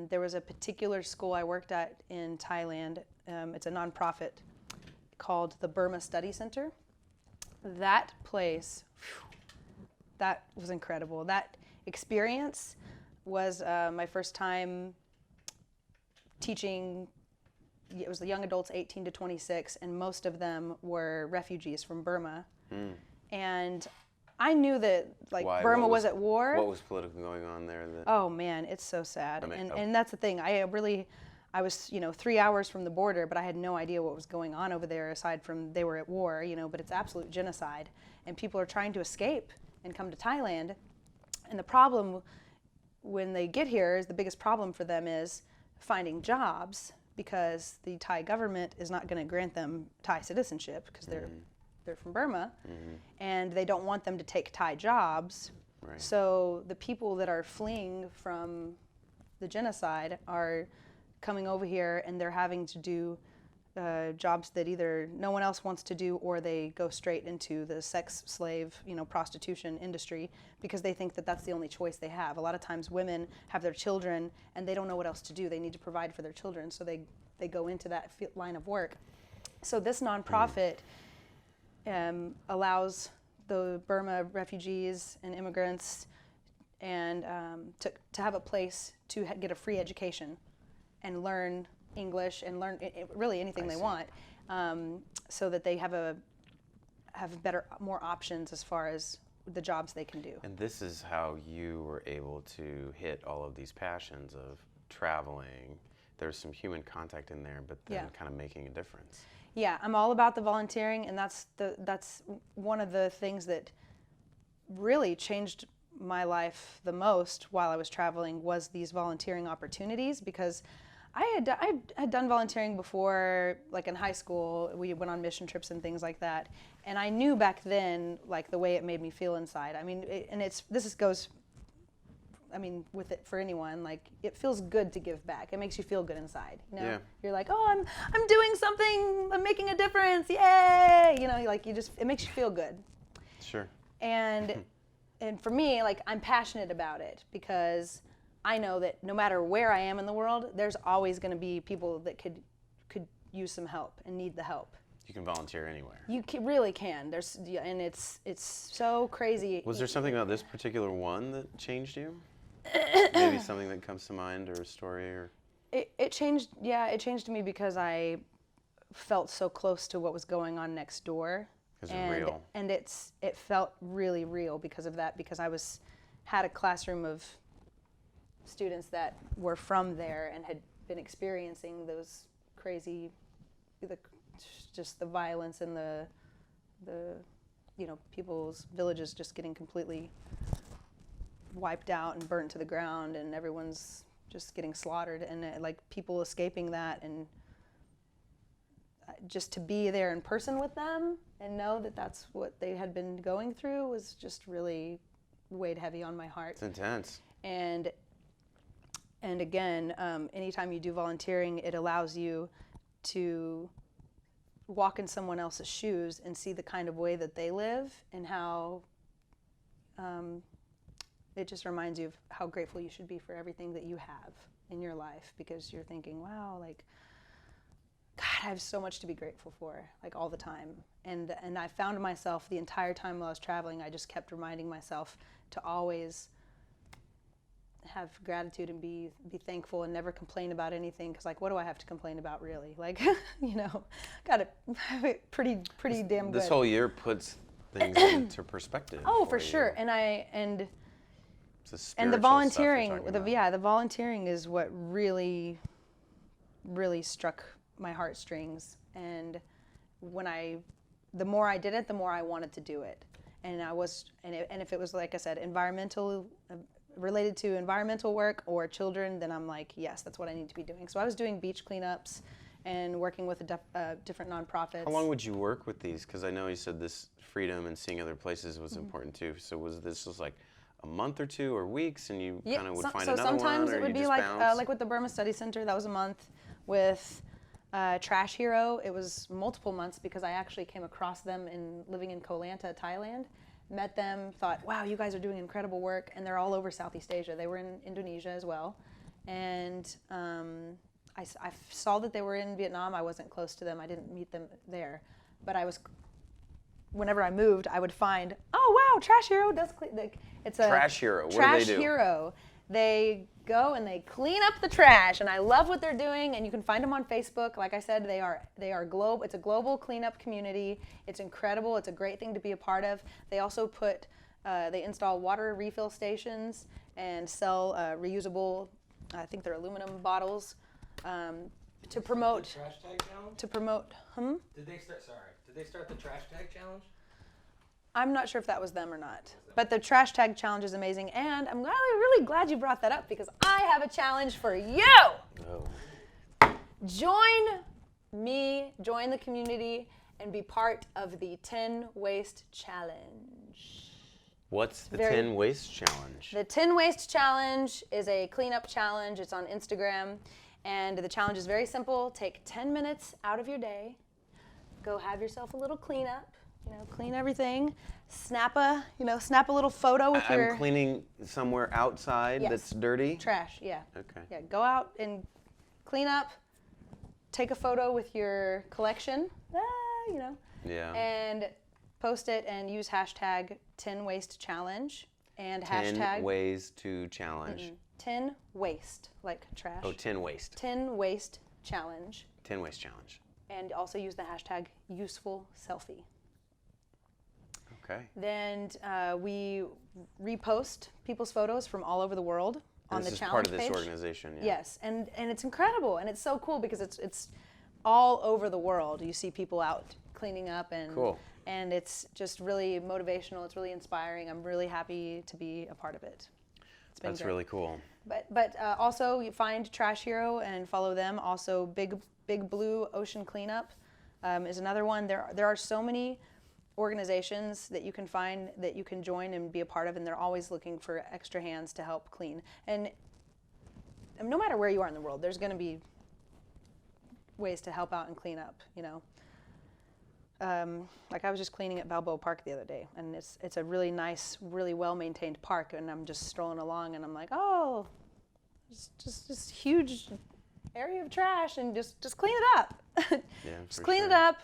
There was a particular school I worked at in Thailand. It's a nonprofit called the Burma Study Center. That place, that was incredible. That experience was my first time teaching. It was the young adults 18 to 26, and most of them were refugees from Burma. And I knew that Burma was at war. What was politically going on there? Oh man, it's so sad. And that's the thing. I was 3 hours from the border, but I had no idea what was going on over there aside from they were at war, but it's absolute genocide. And people are trying to escape and come to Thailand. And the problem when they get here is the biggest problem for them is finding jobs, because the Thai government is not going to grant them Thai citizenship because they're from Burma, and they don't want them to take Thai jobs. Right. So the people that are fleeing from the genocide are coming over here, and they're having to do jobs that either no one else wants to do, or they go straight into the sex slave, prostitution industry, because they think that that's the only choice they have. A lot of times women have their children and they don't know what else to do. They need to provide for their children, so they go into that line of work. So this nonprofit allows the Burma refugees and immigrants and to have a place to get a free education and learn English and learn really anything they want, so that they have more options as far as the jobs they can do. And this is how you were able to hit all of these passions of traveling. There's some human contact in there, but then kind of making a difference. Yeah, I'm all about the volunteering, and that's one of the things that really changed my life the most while I was traveling was these volunteering opportunities, because I had done volunteering before, like in high school. We went on mission trips and things like that, and I knew back then like the way it made me feel inside. I mean, with it for anyone, like it feels good to give back. It makes you feel good inside. Yeah. You're like, oh, I'm doing something. I'm making a difference. Yay! It makes you feel good. Sure. And for me, like I'm passionate about it because I know that no matter where I am in the world, there's always going to be people that could use some help and need the help. You can volunteer anywhere. You really can. And it's so crazy. Was there something about this particular one that changed you? Maybe something that comes to mind, or a story, or it changed. Yeah, it changed me because I felt so close to what was going on next door. It's real. And it felt really real because of that. Because I had a classroom of students that were from there and had been experiencing those crazy, just the violence and the people's villages just getting completely wiped out and burnt to the ground, and everyone's just getting slaughtered, and like people escaping that, and just to be there in person with them and know that that's what they had been going through was just really weighed heavy on my heart. It's intense. And again, anytime you do volunteering, it allows you to walk in someone else's shoes and see the kind of way that they live, and how it just reminds you of how grateful you should be for everything that you have in your life, because you're thinking, wow, like, God, I have so much to be grateful for, like all the time. And I found myself the entire time while I was traveling, I just kept reminding myself to always have gratitude and be thankful and never complain about anything, because like, what do I have to complain about really? Like, got it pretty damn good. This whole year puts things into perspective. Oh, for sure. And it's the volunteering, the volunteering is what really struck my heartstrings. And when I the more I did it, the more I wanted to do it. And if it was, like I said, related to environmental work or children, then I'm like, yes, that's what I need to be doing. So I was doing beach cleanups and working with different nonprofits. How long would you work with these? Because I know you said this freedom and seeing other places was important too. So was this like a month or two or weeks, and you kind of would find another one, or sometimes it would be bounce? like with the Burma Study Center, that was a month. With Trash Hero, it was multiple months because I actually came across them living in Koh Lanta, Thailand. Met them, thought, wow, you guys are doing incredible work, and they're all over Southeast Asia. They were in Indonesia as well, and I saw that they were in Vietnam. I wasn't close to them. I didn't meet them there, but whenever I moved, I would find, oh wow, Trash Hero does clean. It's a Trash Hero. What Trash do they do? Hero. They go and they clean up the trash, and I love what they're doing. And you can find them on Facebook. Like I said, they are global. It's a global cleanup community. It's incredible. It's a great thing to be a part of. They also they install water refill stations and sell reusable, I think they're aluminum bottles, to promote. The trash tag challenge? To promote. Did they start the trash tag challenge? I'm not sure if that was them or not. But the trash tag challenge is amazing, and I'm really glad you brought that up because I have a challenge for you. Oh. Join the community, and be part of the 10 Waste Challenge. What's the 10 Waste Challenge? The 10 Waste Challenge is a cleanup challenge. It's on Instagram, and the challenge is very simple. Take 10 minutes out of your day. Go have yourself a little cleanup. Clean everything. Snap a little photo with your. I'm cleaning somewhere outside that's dirty. Trash, yeah. Okay. Yeah, go out and clean up. Take a photo with your collection. Yeah. And post it and use hashtag 10 Waste Challenge and 10 hashtag ways to challenge. 10 Waste, like trash. Oh, 10 waste. 10 Waste Challenge. 10 waste challenge. And also use the hashtag useful selfie. Okay. Then we repost people's photos from all over the world on the this is challenge part of this page. organization. Yeah. Yes, and it's incredible, and it's so cool because it's all over the world. You see people out cleaning up, and Cool. And it's just really motivational. It's really inspiring. I'm really happy to be a part of it. It's been That's great. really cool. But also you find Trash Hero and follow them. Also Big Blue Ocean Cleanup is another one. There are so many organizations that you can find that you can join and be a part of, and they're always looking for extra hands to help clean. And no matter where you are in the world, there's going to be ways to help out and clean up, like I was just cleaning at Balboa Park the other day, and it's a really nice, really well-maintained park, and I'm just strolling along, and I'm like, oh, just this huge area of trash, and just clean it up. Yeah, Just clean it up.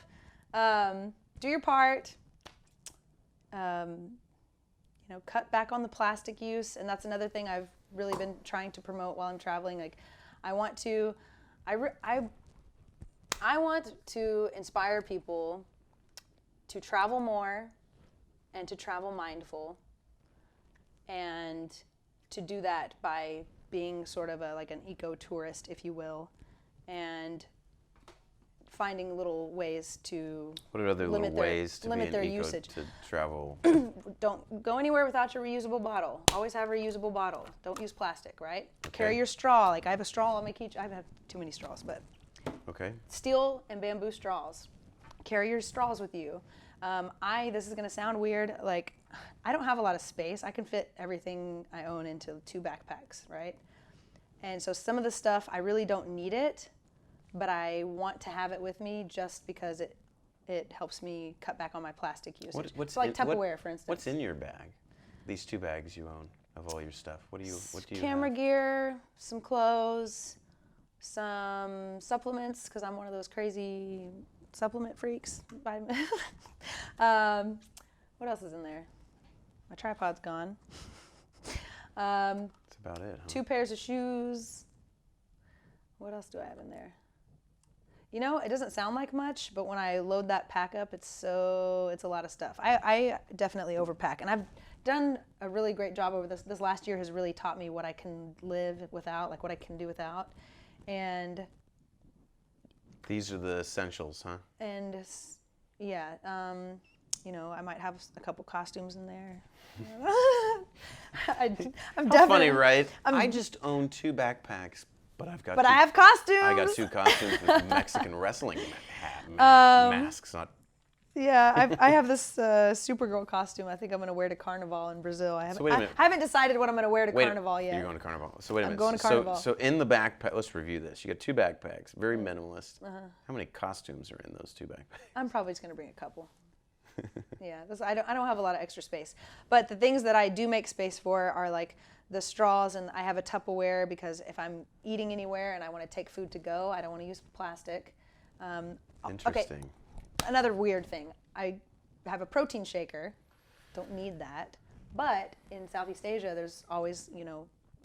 Do your part. Cut back on the plastic use, and that's another thing I've really been trying to promote while I'm traveling. Like, I want to inspire people to travel more and to travel mindful, and to do that by being sort of like an eco-tourist, if you will, and finding little ways to What are other little ways to limit be their an eco usage. to travel? Don't go anywhere without your reusable bottle. Always have a reusable bottle. Don't use plastic, right? Okay. Carry your straw. Like I have a straw on my key. I have too many straws, but Okay. steel and bamboo straws. Carry your straws with you. This is gonna sound weird. Like, I don't have a lot of space. I can fit everything I own into 2 backpacks, right? And so some of the stuff I really don't need it, but I want to have it with me just because it helps me cut back on my plastic usage. What's so like in- Tupperware, for instance. What's in your bag? These 2 bags you own of all your stuff. What do you Camera have? gear, some clothes, some supplements, because I'm one of those crazy supplement freaks. What else is in there? My tripod's gone. That's about it, huh? 2 pairs of shoes. What else do I have in there? It doesn't sound like much, but when I load that pack up, it's a lot of stuff. I definitely overpack, and I've done a really great job over this. This last year has really taught me what I can live without, like what I can do without, and These are the essentials, huh? and yeah, I might have a couple costumes in there. I'm definitely funny, right? I just own 2 backpacks, but I've got. But I have costumes. I got 2 costumes with Mexican wrestling masks. Not. Yeah, I have this Supergirl costume. I think I'm going to wear to Carnival in Brazil. I haven't decided what I'm going to wear to Carnival yet. You're going to Carnival. So wait a minute. I'm going to Carnival. So in the backpack, let's review this. You got 2 backpacks, very minimalist. How many costumes are in those 2 backpacks? I'm probably just going to bring a couple. Yeah, I don't have a lot of extra space. But the things that I do make space for are like the straws, and I have a Tupperware because if I'm eating anywhere and I want to take food to go, I don't want to use plastic. Interesting. Okay. Another weird thing, I have a protein shaker, don't need that, but in Southeast Asia there's always,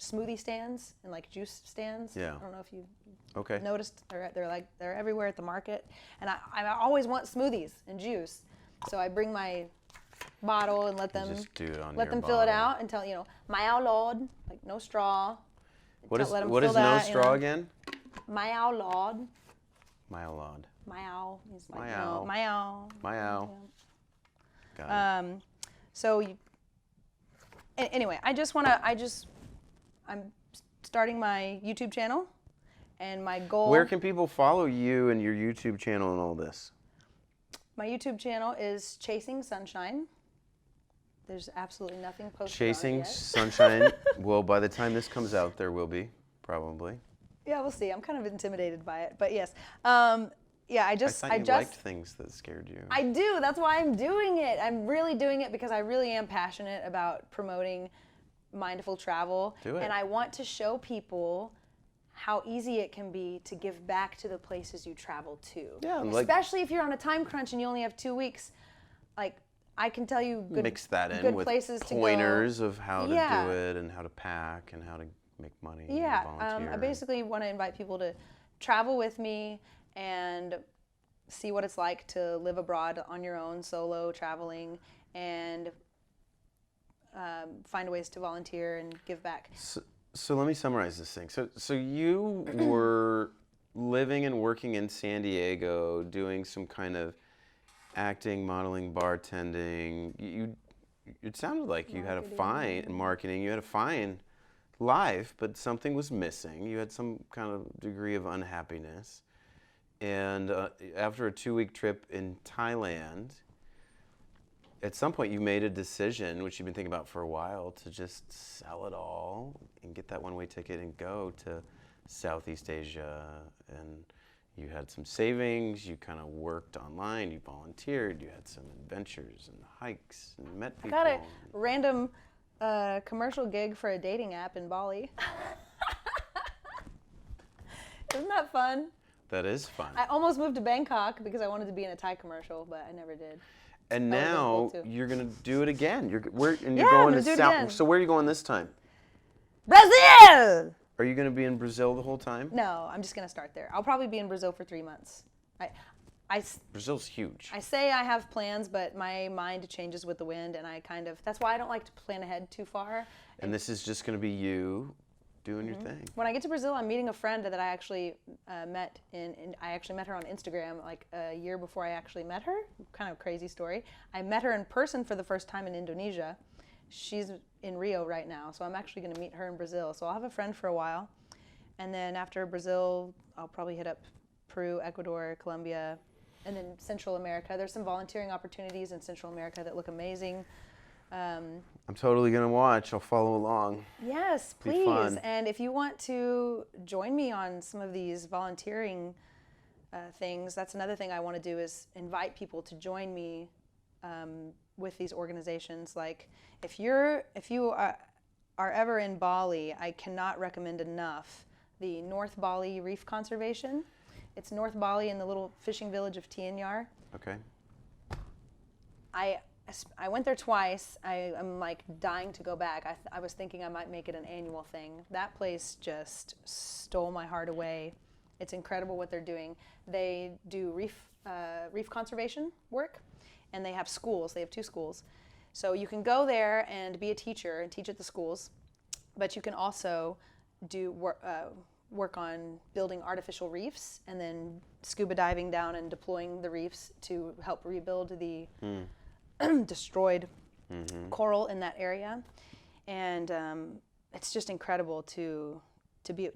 smoothie stands and like juice stands. Yeah. I don't know if you noticed. They're everywhere at the market, and I always want smoothies and juice, so I bring my bottle and let them just do it on let your them fill it bottle. out and tell my Lord, like no straw. What is let 'em what fill is no that, straw again? My Lord. Myolod. Meow. He's like, Meow. no, meow. Meow. Got it. So anyway, I'm starting my YouTube channel, and my goal. Where can people follow you and your YouTube channel and all this? My YouTube channel is Chasing Sunshine. There's absolutely nothing posted Chasing on it yet. Sunshine. Well, by the time this comes out, there will be, probably. Yeah, we'll see. I'm kind of intimidated by it, but yes. Yeah, I thought you liked things that scared you. I do. That's why I'm doing it. I'm really doing it because I really am passionate about promoting mindful travel. Do it. And I want to show people how easy it can be to give back to the places you travel to. Yeah, especially if you're on a time crunch and you only have 2 weeks. Like, I can tell you good, mix that in good with places to go. pointers of how to do it and how to pack and how to make money. Yeah, and volunteer. I basically want to invite people to travel with me and see what it's like to live abroad on your own, solo traveling, and find ways to volunteer and give back. So let me summarize this thing. So you were living and working in San Diego, doing some kind of acting, modeling, bartending. It sounded like you had a fine marketing. You had a fine life, but something was missing. You had some kind of degree of unhappiness. And after a 2-week trip in Thailand, at some point you made a decision, which you've been thinking about for a while, to just sell it all and get that one-way ticket and go to Southeast Asia. And you had some savings, you kind of worked online, you volunteered, you had some adventures and hikes and met people. I got a random commercial gig for a dating app in Bali. Isn't that fun? That is fun. I almost moved to Bangkok because I wanted to be in a Thai commercial, but I never did. And now you're going to do it again. You're going I'm to do it South. again. So where are you going this time? Brazil! Are you going to be in Brazil the whole time? No, I'm just going to start there. I'll probably be in Brazil for 3 months. Brazil's huge. I say I have plans, but my mind changes with the wind, and that's why I don't like to plan ahead too far. And this is just going to be you doing your thing. When I get to Brazil, I'm meeting a friend that I actually met I actually met her on Instagram like a year before I actually met her. Kind of crazy story. I met her in person for the first time in Indonesia. She's in Rio right now, so I'm actually going to meet her in Brazil. So I'll have a friend for a while. And then after Brazil, I'll probably hit up Peru, Ecuador, Colombia, and then Central America. There's some volunteering opportunities in Central America that look amazing. I'm totally going to watch. I'll follow along. Yes, Be please. fun. And if you want to join me on some of these volunteering things, that's another thing I want to do is invite people to join me with these organizations. Like if you are ever in Bali, I cannot recommend enough the North Bali Reef Conservation. It's North Bali in the little fishing village of Tianyar. Okay. I went there twice. I'm like dying to go back. I was thinking I might make it an annual thing. That place just stole my heart away. It's incredible what they're doing. They do reef conservation work, and they have schools. They have 2 schools. So you can go there and be a teacher and teach at the schools, but you can also do work on building artificial reefs and then scuba diving down and deploying the reefs to help rebuild the destroyed coral in that area. And it's just incredible to be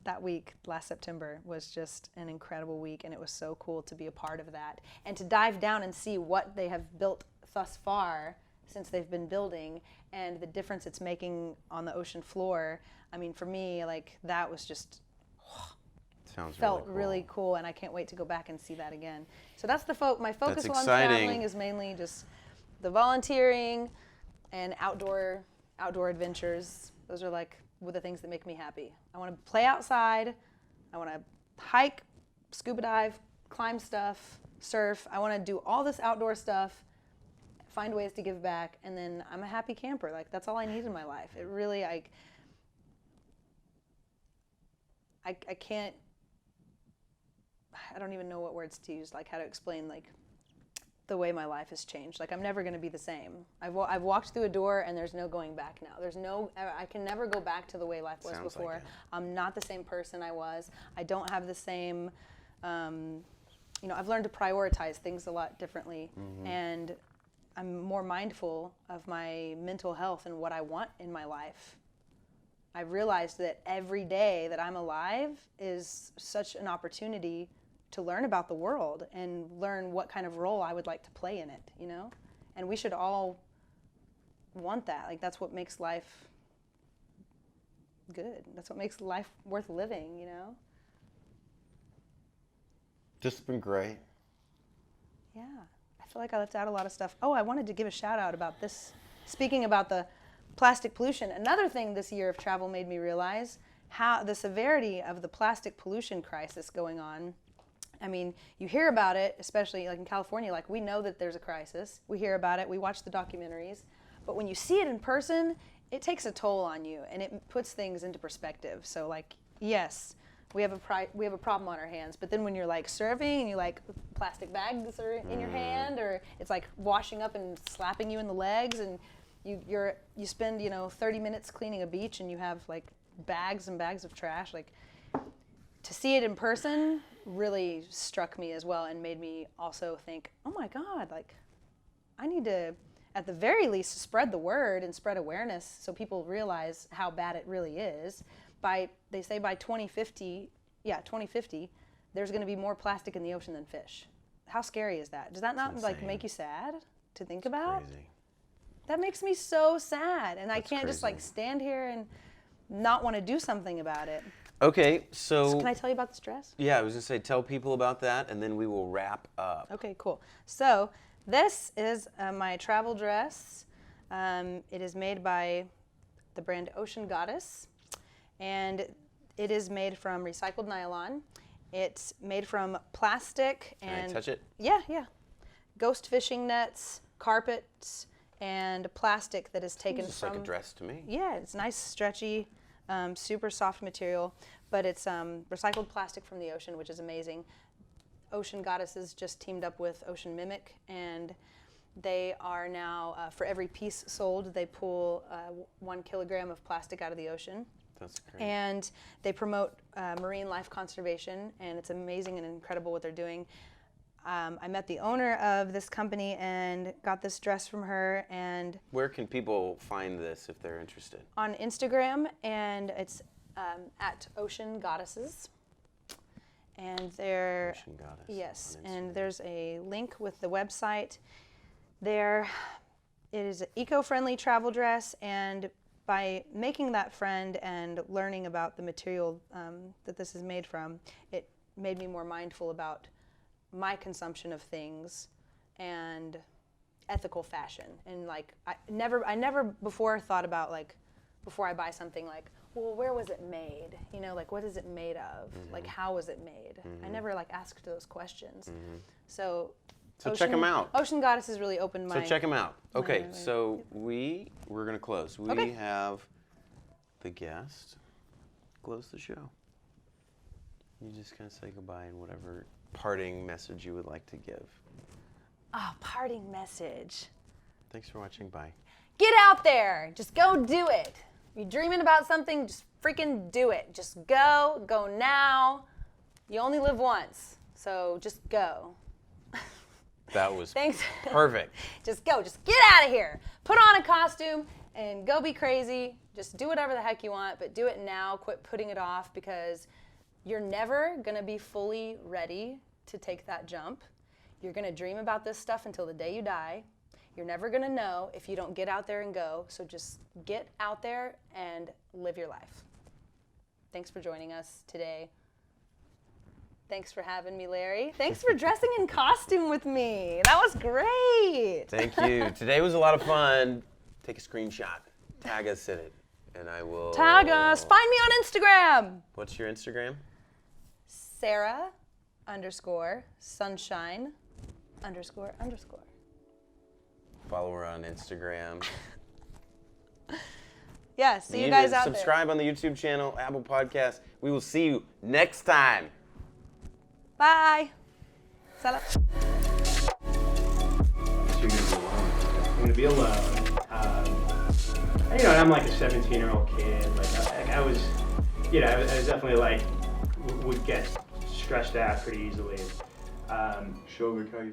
that week last September was just an incredible week, and it was so cool to be a part of that and to dive down and see what they have built thus far since they've been building and the difference it's making on the ocean floor. I mean, for me, like, that was just felt really cool, and I can't wait to go back and see that again. So that's my focus while I'm traveling is mainly just the volunteering and outdoor adventures. Those are like the things that make me happy. I want to play outside. I want to hike, scuba dive, climb stuff, surf. I want to do all this outdoor stuff, find ways to give back, and then I'm a happy camper. Like, that's all I need in my life. It really, I can't, I don't even know what words to use, like how to explain like the way my life has changed. Like, I'm never going to be the same. I've walked through a door and there's no going back now. I can never go back to the way life was before. Like I'm not the same person I was. I don't have the same, I've learned to prioritize things a lot differently, and I'm more mindful of my mental health and what I want in my life. I've realized that every day that I'm alive is such an opportunity to learn about the world and learn what kind of role I would like to play in it, And we should all want that. Like, that's what makes life good. That's what makes life worth living, Just been great. Yeah. I feel like I left out a lot of stuff. Oh, I wanted to give a shout out about this. Speaking about the plastic pollution, another thing this year of travel made me realize how the severity of the plastic pollution crisis going on. I mean, you hear about it, especially like in California, like we know that there's a crisis. We hear about it, we watch the documentaries, but when you see it in person, it takes a toll on you and it puts things into perspective. So like, yes, we have a problem on our hands, but then when you're like surfing and you like plastic bags are in your hand, or it's like washing up and slapping you in the legs, and you spend 30 minutes cleaning a beach and you have like bags and bags of trash. Like, to see it in person really struck me as well and made me also think, oh my God, like I need to, at the very least, spread the word and spread awareness so people realize how bad it really is. They say by 2050, there's going to be more plastic in the ocean than fish. How scary is that? Does that not like make you sad to think about? Crazy. That makes me so sad, and I can't just like stand here and not want to do something about it. Okay, so can I tell you about this dress? Yeah, I was gonna say, tell people about that, and then we will wrap up. Okay, cool. So this is my travel dress. It is made by the brand Ocean Goddess, and it is made from recycled nylon. It's made from plastic and... Can I touch it? Yeah. Ghost fishing nets, carpets, and plastic that is taken It's from... like a dress to me. Yeah, it's nice, stretchy, super soft material, but it's recycled plastic from the ocean, which is amazing. Ocean Goddesses just teamed up with Ocean Mimic, and they are now, for every piece sold, they pull 1 kilogram of plastic out of the ocean. That's great. And they promote marine life conservation, and it's amazing and incredible what they're doing. I met the owner of this company and got this dress from her. And where can people find this if they're interested? On Instagram, and it's at Ocean Goddesses. And they're Ocean Goddess. Yes, and there's a link with the website there. It is an eco-friendly travel dress, and by making that friend and learning about the material that this is made from, it made me more mindful about my consumption of things and ethical fashion. And like I never before thought about, like, before I buy something, like, well, where was it made? Like, what is it made of? Mm-hmm. Like, how was it made? Mm-hmm. I never like asked those questions. Mm-hmm. So check them out. Ocean Goddesses really opened my... So check them out. Okay, so we're going to close. We have the guest close the show. You just kind of say goodbye and whatever parting message you would like to give. Parting message. Thanks for watching. Bye. Get out there. Just go do it. If you're dreaming about something, just freaking do it. Just go now. You only live once, so just go. That was Thanks. perfect. Just go, just get out of here. Put on a costume and go be crazy. Just do whatever the heck you want, but do it now. Quit putting it off, because you're never gonna be fully ready to take that jump. You're gonna dream about this stuff until the day you die. You're never gonna know if you don't get out there and go. So just get out there and live your life. Thanks for joining us today. Thanks for having me, Larry. Thanks for dressing in costume with me. That was great. Thank you. Today was a lot of fun. Take a screenshot. Tag us in it. And I will... Tag us. Find me on Instagram. What's your Instagram? Sarah_sunshine__. Follow her on Instagram. Yeah, see you guys out there. Subscribe on the YouTube channel, Apple Podcasts. We will see you next time. Bye. Salam. I'm gonna be alone. I'm like a 17-year-old kid. I was definitely would get stressed out pretty easily. Show Vic how you